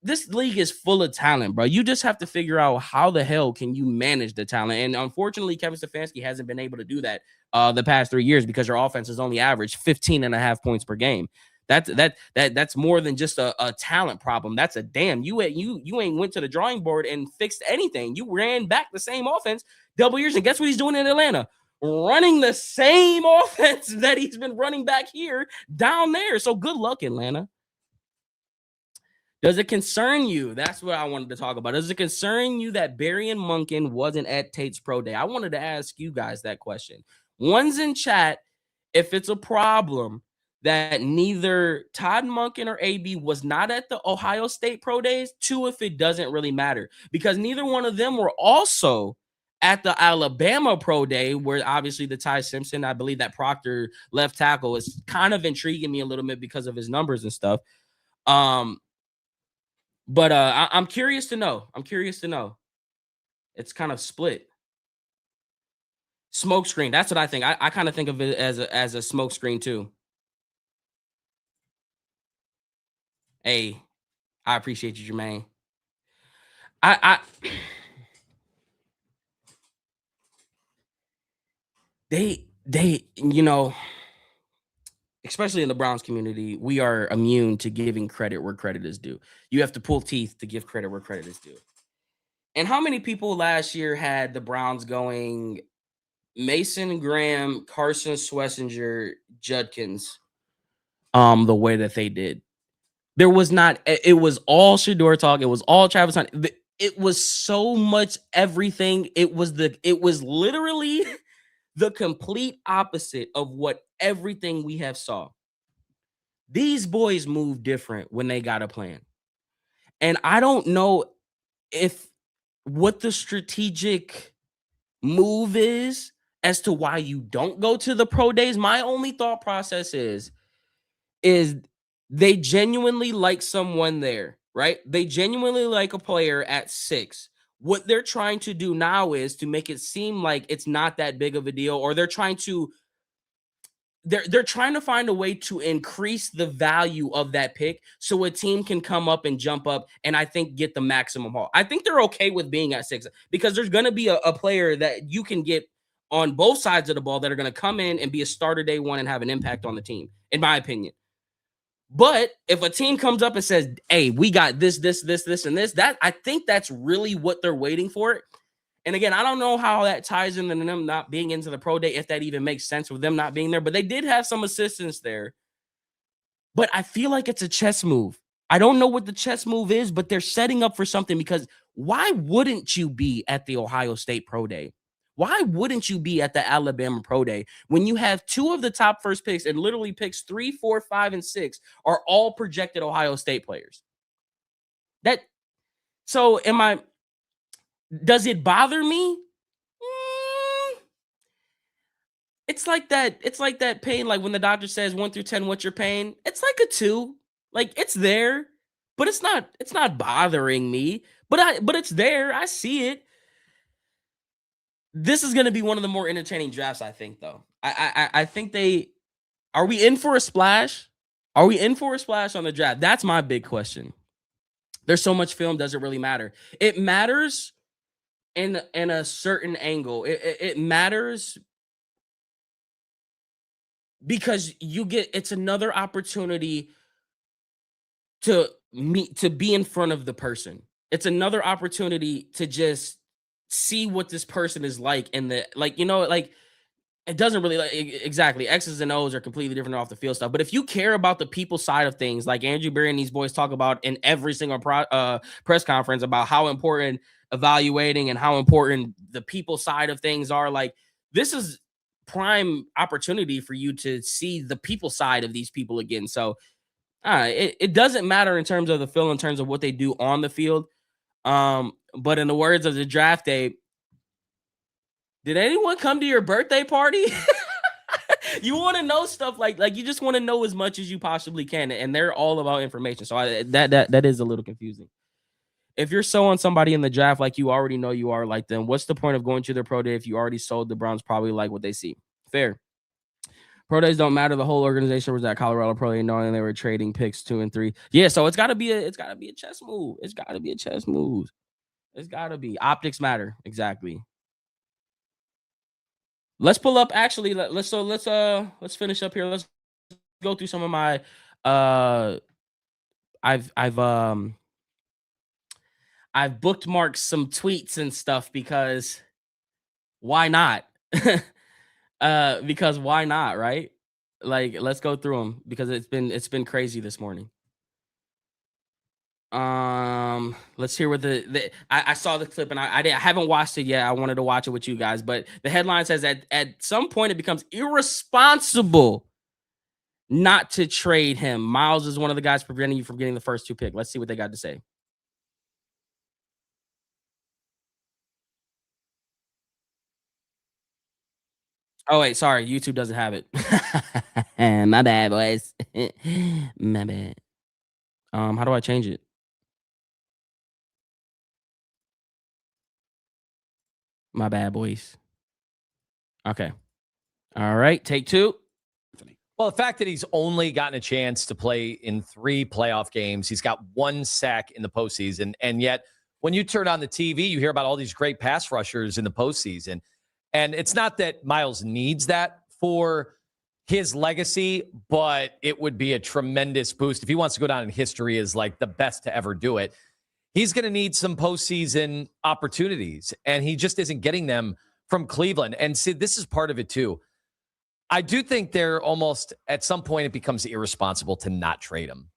this league is full of talent, bro. You just have to figure out how the hell can you manage the talent. And unfortunately, Kevin Stefanski hasn't been able to do that the past 3 years, because your offense has only averaged 15.5 points per game. That's more than just a talent problem. That's a damn. You ain't went to the drawing board and fixed anything. You ran back the same offense double years, and guess what he's doing in Atlanta? Running the same offense that he's been running back here down there. So good luck, Atlanta. Does it concern you? That's what I wanted to talk about. Does it concern you that Berry and Monken wasn't at Tate's Pro Day? I wanted to ask you guys that question. One's in chat if it's a problem that neither Todd Monken or AB was not at the Ohio State Pro Days. 2, if it doesn't really matter, because neither one of them were also at the Alabama Pro Day, where obviously the Ty Simpson, I believe that Proctor left tackle, is kind of intriguing me a little bit because of his numbers and stuff. But I'm curious to know. It's kind of split. Smoke screen. That's what I think. I kind of think of it as a smoke screen too. Hey, I appreciate you, Jermaine. They especially in the Browns community, we are immune to giving credit where credit is due. You have to pull teeth to give credit where credit is due. And how many people last year had the Browns going Mason Graham, Carson Schlesinger, Judkins, the way that they did? There was not. It was all Shador talk. It was all Travis Hunt. It was so much everything. It was literally the complete opposite of what everything we have saw. These boys move different when they got a plan. And I don't know if what the strategic move is as to why you don't go to the pro days. My only thought process is they genuinely like someone there, right? They genuinely like a player at 6. What they're trying to do now is to make it seem like it's not that big of a deal, or they're trying to find a way to increase the value of that pick so a team can come up and jump up and I think get the maximum haul. I think they're okay with being at 6 because there's going to be a player that you can get on both sides of the ball that are going to come in and be a starter day one and have an impact on the team, in my opinion. But if a team comes up and says, hey, we got this, and this, that, I think that's really what they're waiting for. And again, I don't know how that ties into them not being into the pro day, if that even makes sense with them not being there. But they did have some assistance there. But I feel like it's a chess move. I don't know what the chess move is, but they're setting up for something, because why wouldn't you be at the Ohio State pro day? Why wouldn't you be at the Alabama pro day when you have 2 of the top first picks, and literally picks 3, 4, 5, and 6 are all projected Ohio State players? Does it bother me? It's like that pain, like when the doctor says 1 through 10, what's your pain? It's like a 2. Like, it's there, but it's not bothering me. But it's there. I see it. This is going to be one of the more entertaining drafts, I think, though. I think are we in for a splash? Are we in for a splash on the draft? That's my big question. There's so much film, does it really matter? It matters in a certain angle. It matters because it's another opportunity to be in front of the person. It's another opportunity to just see what this person is like, and it doesn't really, like, exactly, X's and O's are completely different off the field stuff. But if you care about the people side of things, like Andrew Berry and these boys talk about in every single press conference about how important evaluating and how important the people side of things are, like, this is prime opportunity for you to see the people side of these people again. So it doesn't matter in terms of the field, in terms of what they do on the field. But in the words of the draft day, did anyone come to your birthday party? You want to know stuff like you just want to know as much as you possibly can, and they're all about information. So that is a little confusing. If you're so on somebody in the draft, like you already know you are like them, what's the point of going to their pro day if you already sold? The Browns probably like what they see. Fair. Pro days don't matter. The whole organization was at Colorado Pro Day knowing they were trading picks 2 and 3. Yeah, so it's gotta be a chess move. It's gotta be a chess move. It's gotta be. Optics matter. Exactly. Let's pull up. Actually, let's finish up here. Let's go through some of my I've bookmarked some tweets and stuff because why not? Because why not, right? Like, let's go through them because it's been crazy this morning. Let's hear what I saw the clip and I haven't watched it yet. I wanted to watch it with you guys, but the headline says that at some point it becomes irresponsible not to trade him. Myles is one of the guys preventing you from getting the first 2 pick. Let's see what they got to say. Oh wait, sorry, YouTube doesn't have it. My bad, boys. My bad. How do I change it? My bad, boys. Okay. All right, take 2. Well, the fact that he's only gotten a chance to play in 3 playoff games, he's got 1 sack in the postseason, and yet when you turn on the TV, you hear about all these great pass rushers in the postseason. And it's not that Myles needs that for his legacy, but it would be a tremendous boost if he wants to go down in history as like the best to ever do it. He's going to need some postseason opportunities, and he just isn't getting them from Cleveland. And see, this is part of it too. I do think they're almost at some point it becomes irresponsible to not trade him,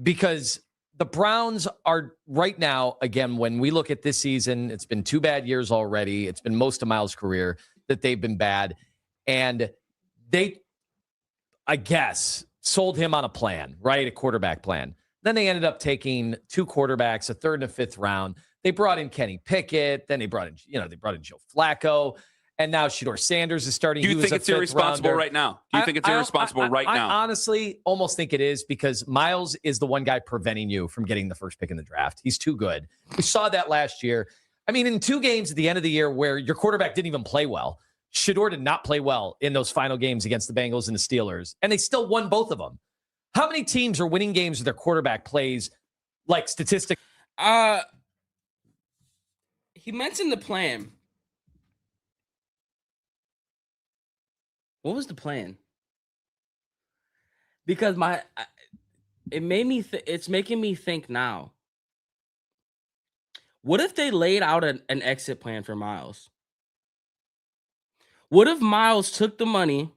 because the Browns are right now, again, when we look at this season, it's been 2 bad years already. It's been most of Myles' career that they've been bad. And they, I guess, sold him on a plan, right? A quarterback plan. Then they ended up taking 2 quarterbacks, a 3rd and a 5th round. They brought in Kenny Pickett. Then they brought in Joe Flacco. And now Shedeur Sanders is starting. Do you think it's irresponsible right now? Do you think it's irresponsible right now? I honestly almost think it is, because Myles is the one guy preventing you from getting the first pick in the draft. He's too good. We saw that last year. I mean, in 2 games at the end of the year where your quarterback didn't even play well. Shedeur did not play well in those final games against the Bengals and the Steelers, and they still won both of them. How many teams are winning games with their quarterback plays like statistic? He mentioned the plan. What was the plan? Because it made me it's making me think now. What if they laid out an exit plan for Myles? What if Myles took the money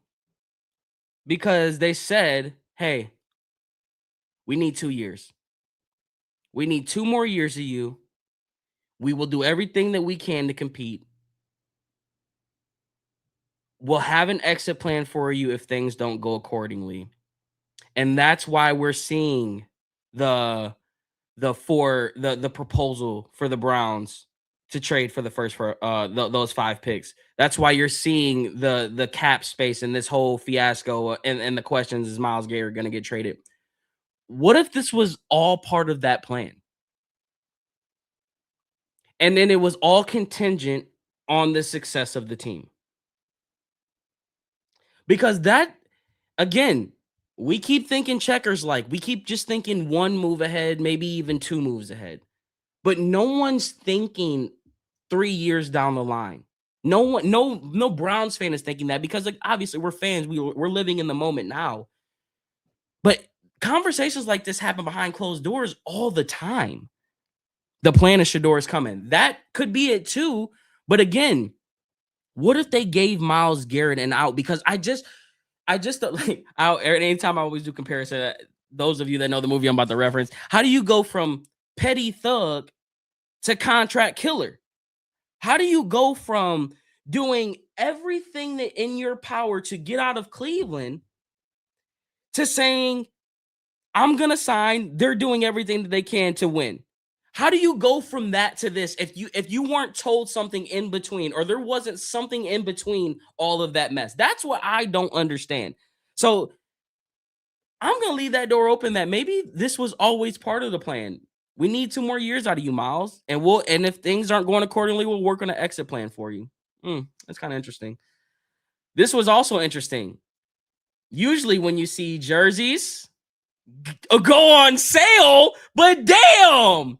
because they said, hey, we need 2 years. We need 2 more years of you. We will do everything that we can to compete. We'll have an exit plan for you if things don't go accordingly. And that's why we're seeing the proposal for the Browns to trade for the first for those 5 picks. That's why you're seeing the cap space and this whole fiasco and the questions, is Myles Garrett going to get traded? What if this was all part of that plan? And then it was all contingent on the success of the team. Because that, again, we keep thinking checkers, like we keep just thinking 1 move ahead, maybe even 2 moves ahead. But no one's thinking 3 years down the line. No Browns fan is thinking that, because like obviously we're fans. We're living in the moment now. But conversations like this happen behind closed doors all the time. The plan of Shedeur is coming. That could be it too. But again, what if they gave Myles Garrett an out? Because I just like, anytime I always do comparison, those of you that know the movie I'm about to reference, how do you go from petty thug to contract killer? How do you go from doing everything that in your power to get out of Cleveland to saying, I'm going to sign, they're doing everything that they can to win? How do you go from that to this if you weren't told something in between, or there wasn't something in between all of that mess? That's what I don't understand. So I'm going to leave that door open that maybe this was always part of the plan. We need 2 more years out of you, Myles, and if things aren't going accordingly, we'll work on an exit plan for you. That's kind of interesting. This was also interesting. Usually when you see jerseys go on sale, but damn,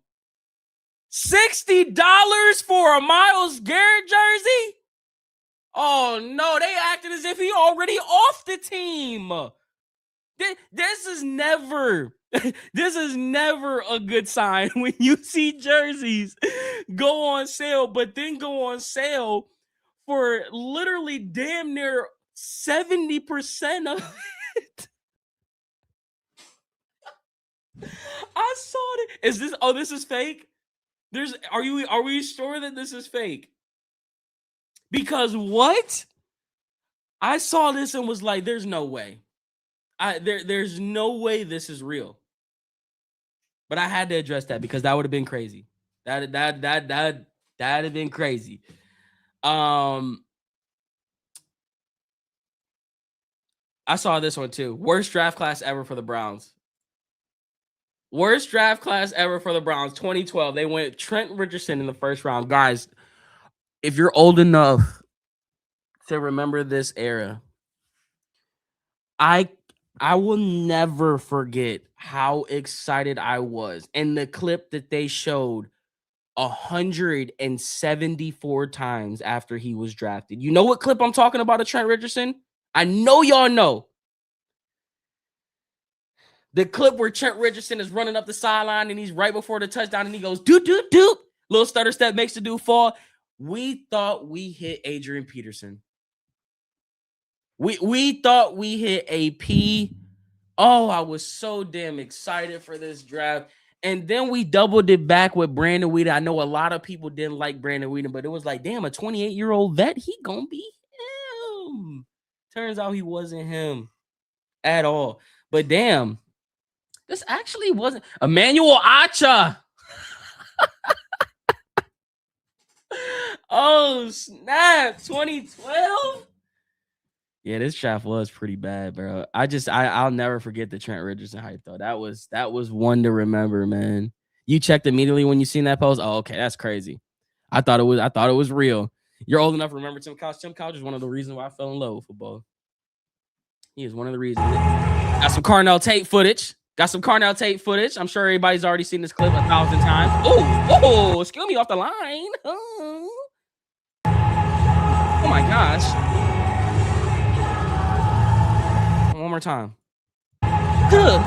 $60 for a Myles Garrett jersey? Oh no, they acted as if he already off the team. This is never a good sign when you see jerseys go on sale, but then go on sale for literally damn near 70% of it. I saw it. This is fake? Are we sure that this is fake? Because what? I saw this and was like, there's no way. There's no way this is real. But I had to address that because that would have been crazy. That'd have been crazy. I saw this one too. Worst draft class ever for the Browns. Worst draft class ever for the Browns. 2012. They went Trent Richardson in the first round. Guys, if you're old enough to remember this era, I will never forget how excited I was. And the clip that they showed 174 times after he was drafted. You know what clip I'm talking about of Trent Richardson? I know y'all know. The clip where Trent Richardson is running up the sideline and he's right before the touchdown and he goes, doop, doop, doop. Little stutter step makes the dude fall. We thought we hit Adrian Peterson. We thought we hit AP. Oh, I was so damn excited for this draft. And then we doubled it back with Brandon Weeden. I know a lot of people didn't like Brandon Weeden, but it was like, damn, a 28-year-old vet, he gonna be him. Turns out he wasn't him at all. But damn, this actually wasn't Emmanuel Acha. Oh, snap. 2012? Yeah, this draft was pretty bad, bro. I'll never forget the Trent Richardson hype, though. That was one to remember, man. You checked immediately when you seen that post? Oh, okay, that's crazy. I thought it was real. You're old enough to remember Tim Couch. Tim Couch is one of the reasons why I fell in love with football. He is one of the reasons. Got some Carnell Tate footage. I'm sure everybody's already seen this clip 1,000 times. Oh, excuse me, off the line. Oh my gosh. One more time. Good.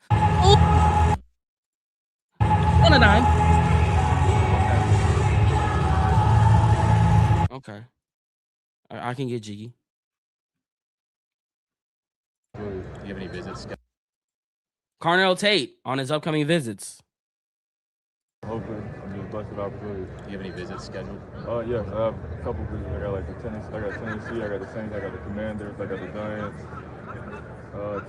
Oh. 1 of 9. Okay. I can get jiggy. Do you have any visits? Carnell Tate on his upcoming visits. Hopefully, I'm just blessed with the opportunity. Do you have any visits scheduled? Yes, I have a couple visits. I got like the tennis. I got Tennessee. I got the Saints. I got the Commanders. I got the Giants.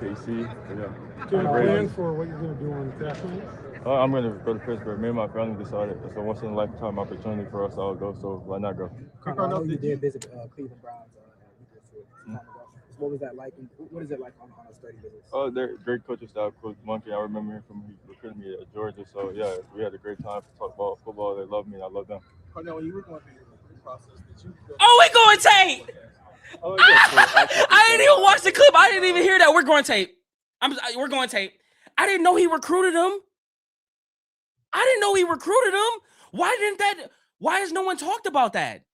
KC. Do you have a plan for what you're going to do on Saturday? I'm going to go to Pittsburgh. Me and my family decided it's a once in a lifetime opportunity for us all to go. So why not go? I know you did visit Cleveland Browns. What was that like? What is it like on a study visit? Oh, they're great coaching staff. Coach Monken, I remember him from he recruited me at Georgia. So yeah, we had a great time to talk about football. They love me, and I love them. Carnell, when you were going through your recruiting process, did you? Oh, we going Tate. Oh, yeah, I didn't even watch the clip. I didn't even hear that. We're going Tate. We're going Tate. I didn't know he recruited him. Why has no one talked about that?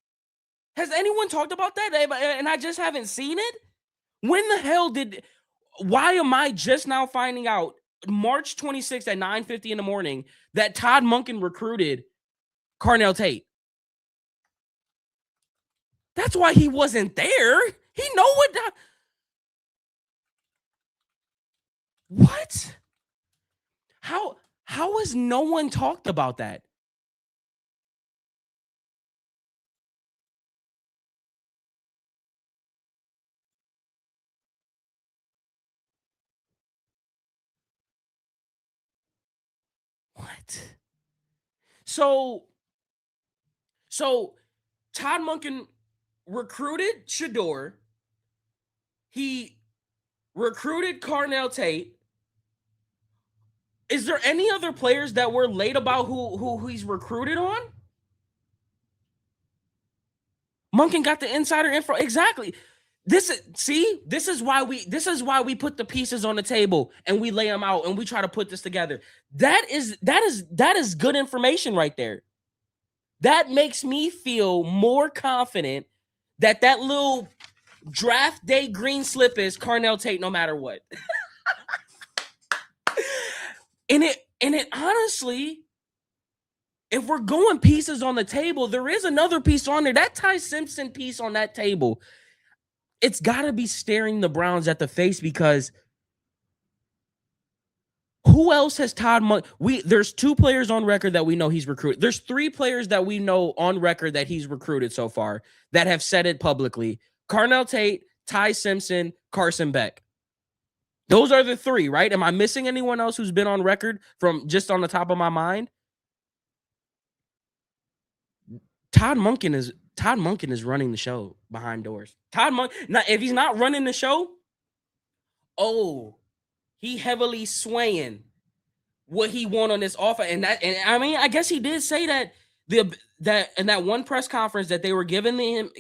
Has anyone talked about that? And I just haven't seen it? When the hell why am I just now finding out March 26th at 9:50 in the morning that Todd Monken recruited Carnell Tate? That's why he wasn't there. He know what? How has no one talked about that? What? So Todd Monken recruited Shador. He recruited Carnell Tate. Is there any other players that we're late about who he's recruited on? Monken got the insider info. Exactly. This is why we put the pieces on the table and we lay them out and we try to put this together. That is good information right there. That makes me feel more confident that little draft day green slip is Carnell Tate no matter what. and it honestly, if we're going pieces on the table, there is another piece on there. That Ty Simpson piece on that table, it's got to be staring the Browns at the face because who else has Todd Monken? There's 2 players on record that we know he's recruited. There's 3 players that we know on record that he's recruited so far that have said it publicly. Carnell Tate, Ty Simpson, Carson Beck. Those are the 3, right? Am I missing anyone else who's been on record from just on the top of my mind? Todd Monken is running the show behind doors. Now, if he's not running the show, he heavily swaying what he want on this offer. And I mean, I guess he did say that that in that one press conference that they were giving him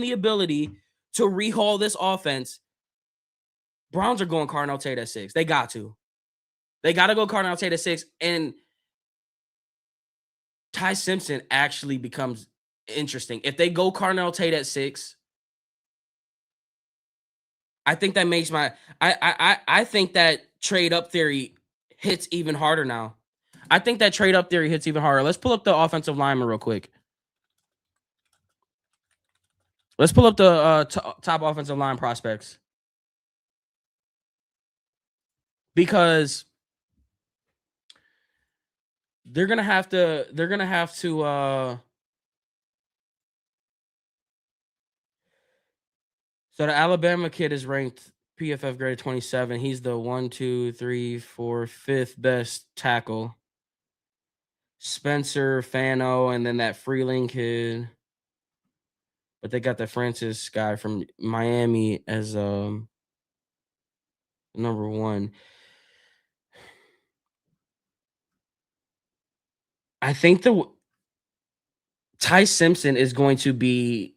the ability to rehaul this offense. Browns are going Carnell Tate at 6. They got to. They got to go Carnell Tate at 6. And Ty Simpson actually becomes interesting. If they go Carnell Tate at 6, I think that makes I think that trade up theory hits even harder now. I think that trade up theory hits even harder. Let's pull up the offensive lineman real quick. Let's pull up the top offensive line prospects. Because they're gonna have to so the Alabama kid is ranked PFF grade 27. He's the 1, 2, 3, 4, 5th best tackle. Spencer, Fano, and then that Freeling kid. But they got the Francis guy from Miami as number 1. I think Ty Simpson is going to be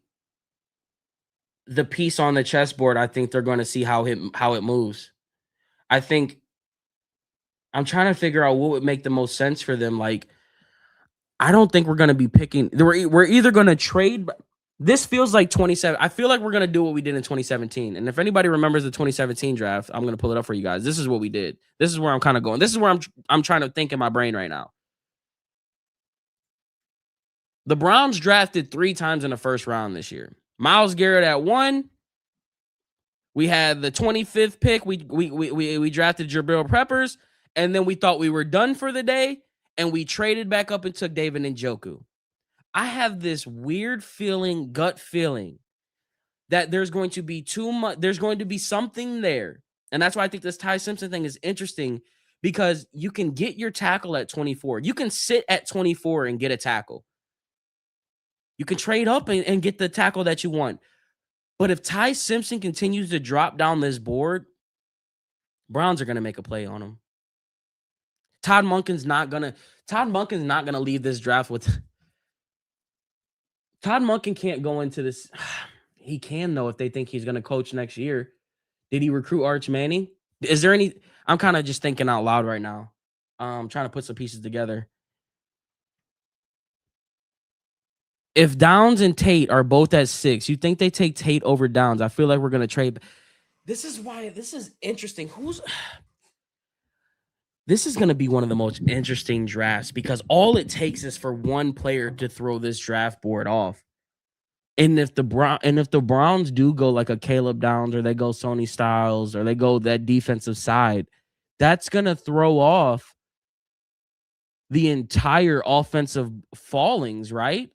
the piece on the chessboard. I think they're going to see how it moves. I think I'm trying to figure out what would make the most sense for them. Like, I don't think we're going to be picking. We're either going to trade. This feels like 27. I feel like we're going to do what we did in 2017. And if anybody remembers the 2017 draft, I'm going to pull it up for you guys. This is what we did. This is where I'm kind of going. This is where I'm trying to think in my brain right now. The Browns drafted 3 times in the first round this year. Myles Garrett at 1. We had the 25th pick. We drafted Jabril Peppers, and then we thought we were done for the day, and we traded back up and took David Njoku. I have this weird feeling, gut feeling, that there's going to be too much. There's going to be something there, and that's why I think this Ty Simpson thing is interesting, because you can get your tackle at 24. You can sit at 24 and get a tackle. You can trade up and get the tackle that you want. But if Ty Simpson continues to drop down this board, Browns are going to make a play on him. Todd Monken's not going to leave this draft with. Todd Monken can't go into this. He can, though, if they think he's going to coach next year. Did he recruit Arch Manning? Is there any? I'm kind of just thinking out loud right now. Trying to put some pieces together. If Downs and Tate are both at 6, you think they take Tate over Downs? I feel like we're going to trade. This is why this is interesting. This is going to be one of the most interesting drafts, because all it takes is for one player to throw this draft board off. And if the Browns do go like a Caleb Downs, or they go Sony Styles, or they go that defensive side, that's going to throw off the entire offensive fallings, right?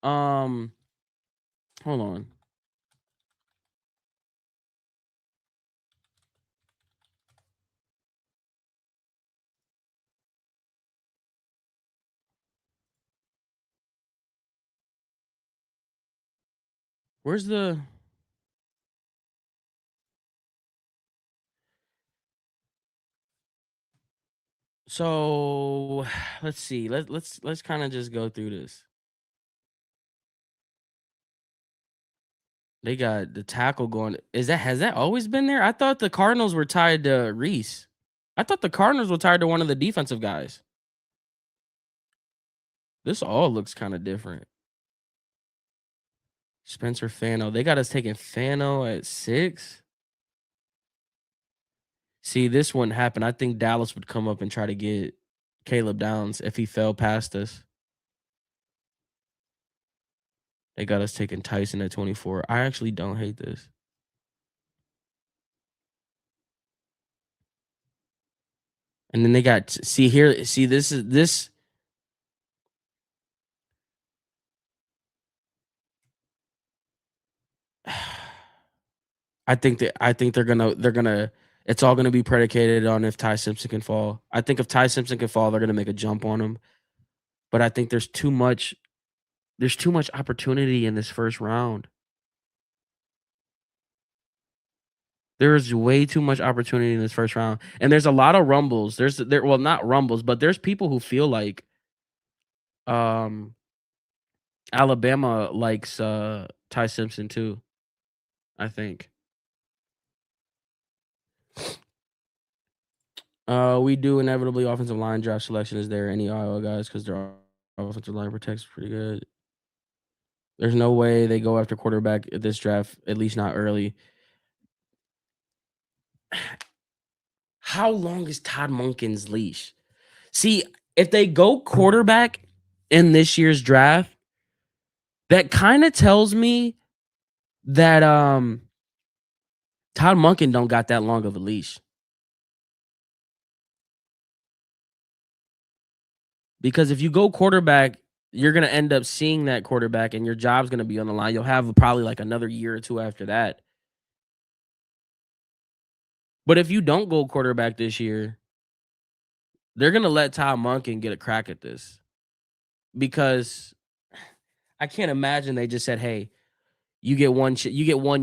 Hold on. Where's the? So let's see. Let's kind of just go through this. They got the tackle going. Has that always been there? I thought the Cardinals were tied to Reese. I thought the Cardinals were tied to one of the defensive guys. This all looks kind of different. Spencer Fano. They got us taking Fano at 6. See, this wouldn't happen. I think Dallas would come up and try to get Caleb Downs if he fell past us. They got us taking Tyson at 24. I actually don't hate this. And then they got, this. I think they're gonna. It's all gonna be predicated on if Ty Simpson can fall. I think if Ty Simpson can fall, they're gonna make a jump on him. But I think there's too much opportunity in this first round. There's way too much opportunity in this first round, and there's a lot of rumbles. Well, not rumbles, but there's people who feel like, Alabama likes Ty Simpson too. I think. We do inevitably offensive line draft selection. Is there any Iowa guys? Because their offensive line protects pretty good. There's no way they go after quarterback at this draft, at least not early. How long is Todd Monken's leash? See, if they go quarterback in this year's draft, that kind of tells me that Todd Monken don't got that long of a leash. Because if you go quarterback, you're going to end up seeing that quarterback and your job's going to be on the line. You'll have probably like another year or two after that. But if you don't go quarterback this year, they're going to let Todd Monken get a crack at this. Because I can't imagine they just said, "Hey, you get 1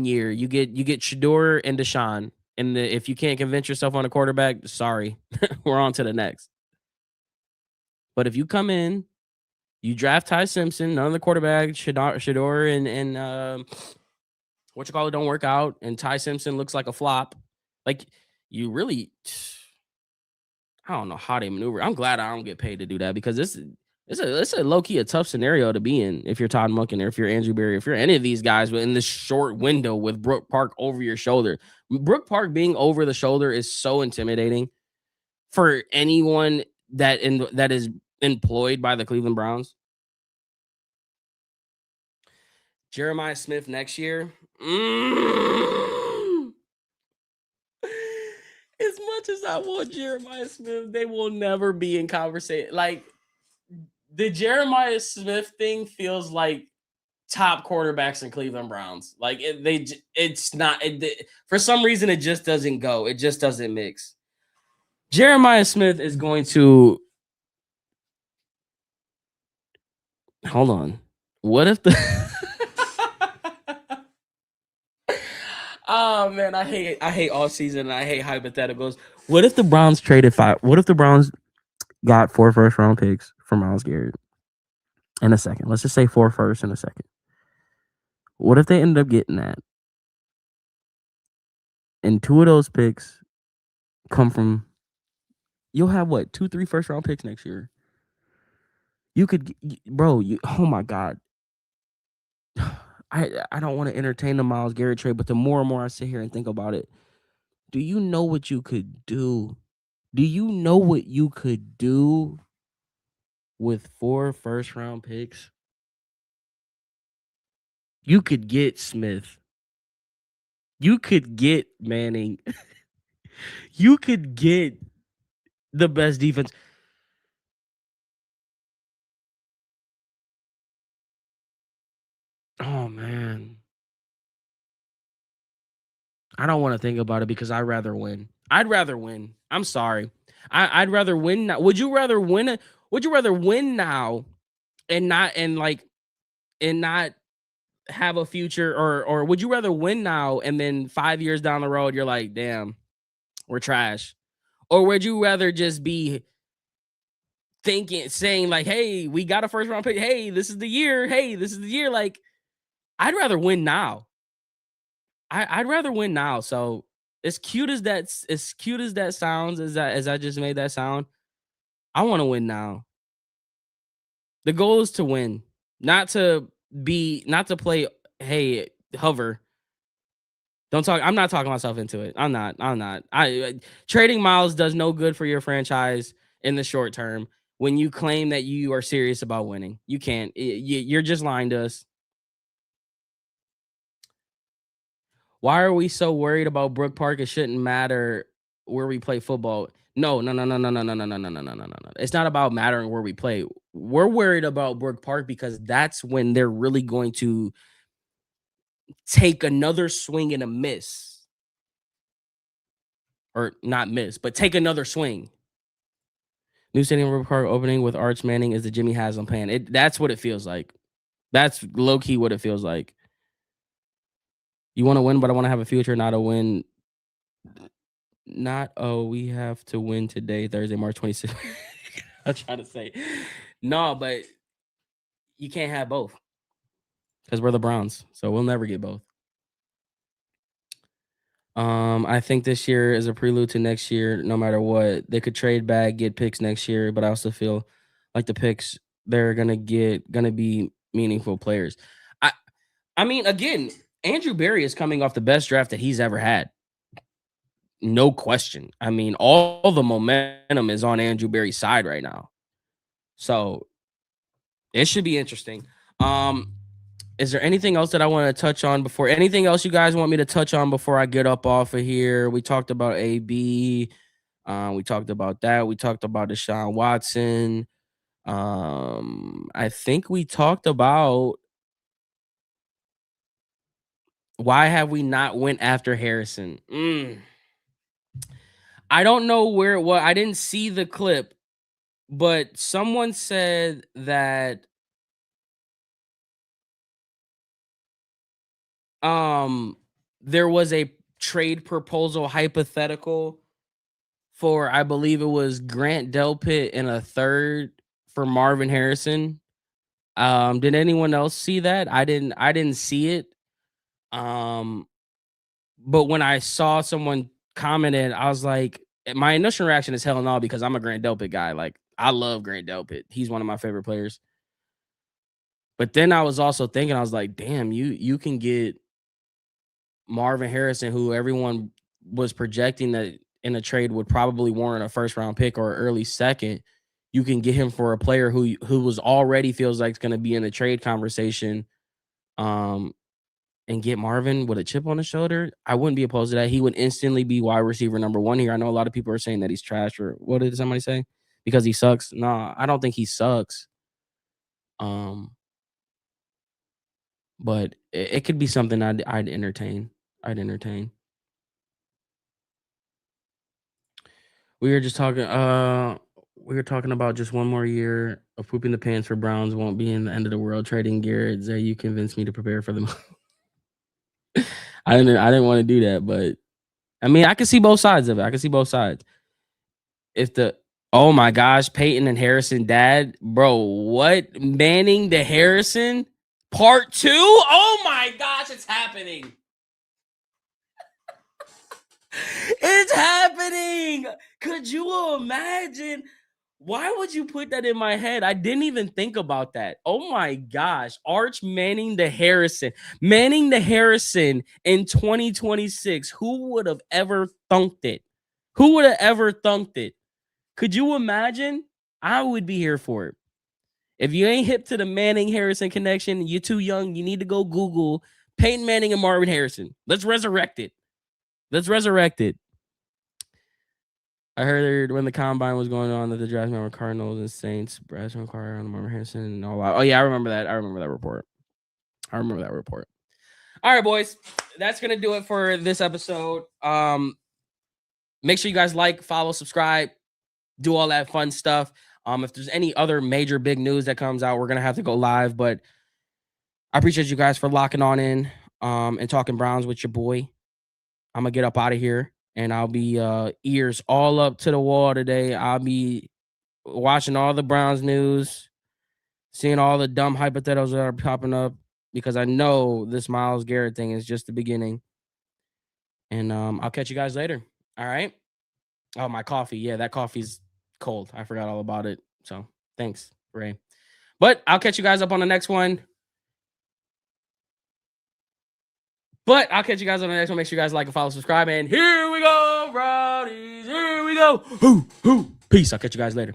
year. You get Shador and Deshaun. And if you can't convince yourself on a quarterback, sorry. We're on to the next." But if you come in, you draft Ty Simpson, none of the quarterback, Shador and don't work out, and Ty Simpson looks like a flop. Like, you really, I don't know how they maneuver. I'm glad I don't get paid to do that, because it's a low-key a tough scenario to be in if you're Todd Monken or if you're Andrew Berry, if you're any of these guys in this short window with Brook Park over your shoulder. Brook Park being over the shoulder is so intimidating for anyone that is employed by the Cleveland Browns. Jeremiah Smith next year. As much as I want Jeremiah Smith, they will never be in conversation. Like, the Jeremiah Smith thing feels like top quarterbacks in Cleveland Browns. Like, it's not. For some reason, it just doesn't go. It just doesn't mix. Jeremiah Smith is going to. Hold on. What if the? Oh man, I hate all season and I hate hypotheticals. What if the Browns traded 5? What if the Browns got 4 first-round picks for Myles Garrett in a second? Let's just say 4 first in a second. What if they ended up getting that? And 2 of those picks come from. You'll have what, 2-3 first-round picks next year. You could, bro. Oh my God. I don't want to entertain the Myles Garrett trade, but the more and more I sit here and think about it, do you know what you could do? Do you know what you could do with 4 first-round picks? You could get Smith. You could get Manning. You could get the best defense. Oh, man. I don't want to think about it because I'd rather win. I'd rather win. I'm sorry. I'd rather win now. Would you rather win? Would you rather win now and not have a future, or would you rather win now and then 5 years down the road you're like, damn, we're trash? Or would you rather just be saying like, hey, we got a first round pick. Hey, this is the year. Hey, this is the year. Like, I'd rather win now. I'd rather win now. So as cute as that sounds, as I just made that sound, I want to win now. The goal is to win, not to play, hey, hover. I'm not talking myself into it. I'm not. Trading Myles does no good for your franchise in the short term when you claim that you are serious about winning. You can't. You're just lying to us. Why are we so worried about Brook Park? It shouldn't matter where we play football. No. It's not about mattering where we play. We're worried about Brook Park because that's when they're really going to take another swing and a miss. Or not miss, but take another swing. New stadium Brook Park opening with Arch Manning is the Jimmy Haslam plan. That's what it feels like. That's low-key what it feels like. You want to win, but I want to have a future, not a win. We have to win today, Thursday, March 26th. I'm trying to say. No, but you can't have both. Because we're the Browns. So we'll never get both. I think this year is a prelude to next year, no matter what. They could trade back, get picks next year, but I also feel like the picks they're gonna be meaningful players. I mean, again, Andrew Berry is coming off the best draft that he's ever had. No question. I mean, all the momentum is on Andrew Berry's side right now. So it should be interesting. Is there anything else that I want to touch on before? Anything else you guys want me to touch on before I get up off of here? We talked about AB. We talked about that. We talked about Deshaun Watson. I think we talked about why have we not went after Harrison. I don't know where it was. I didn't see the clip, but someone said that there was a trade proposal hypothetical for, I believe it was Grant Delpit and a third for Marvin Harrison. Did anyone else see that? I didn't see it. But when I saw someone commented, I was like, my initial reaction is hell no, because I'm a Grant Delpit guy. Like, I love Grant Delpit. He's one of my favorite players. But then I was also thinking, I was like, damn, you can get Marvin Harrison, who everyone was projecting that in a trade would probably warrant a first round pick or early second. You can get him for a player who was already feels like it's going to be in a trade conversation, and get Marvin with a chip on his shoulder. I wouldn't be opposed to that. He would instantly be wide receiver number 1 here. I know a lot of people are saying that he's trash, or what did somebody say? Because he sucks. No, I don't think he sucks. But it could be something I'd entertain. We were just talking. We were talking about just one more year of pooping the pants for Browns won't be in the end of the world. Trading Garrett, Zay, you convinced me to prepare for them. I didn't want to do that, but I mean, I can see both sides of it. Oh my gosh, Peyton and Harrison dad, bro, what? Manning to Harrison part 2? Oh my gosh, it's happening. It's happening. Could you imagine? Why would you put that in my head? I didn't even think about that. Oh my gosh. Arch Manning to Harrison. Manning to Harrison in 2026. Who would have ever thunked it? Could you imagine? I would be here for it. If you ain't hip to the Manning Harrison connection, you're too young. You need to go Google Peyton Manning and Marvin Harrison. Let's resurrect it. I heard when the combine was going on that the draft were Cardinals and Saints, Brass and Carter on Marvin Harrison and all that. Oh yeah, I remember that. I remember that report. All right, boys. That's gonna do it for this episode. Make sure you guys like, follow, subscribe, do all that fun stuff. If there's any other major big news that comes out, we're gonna have to go live. But I appreciate you guys for locking on in and talking Browns with your boy. I'm gonna get up out of here. And I'll be ears all up to the wall today. I'll be watching all the Browns news, seeing all the dumb hypotheticals that are popping up, because I know this Myles Garrett thing is just the beginning. And I'll catch you guys later. All right? Oh, my coffee. Yeah, that coffee's cold. I forgot all about it. So thanks, Ray. But I'll catch you guys up on the next one. Make sure you guys like and follow, subscribe, and here we go, Brownies. Here we go. Peace. I'll catch you guys later.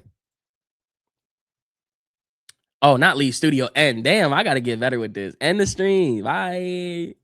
Oh, not leave studio. End. Damn, I got to get better with this. End the stream. Bye.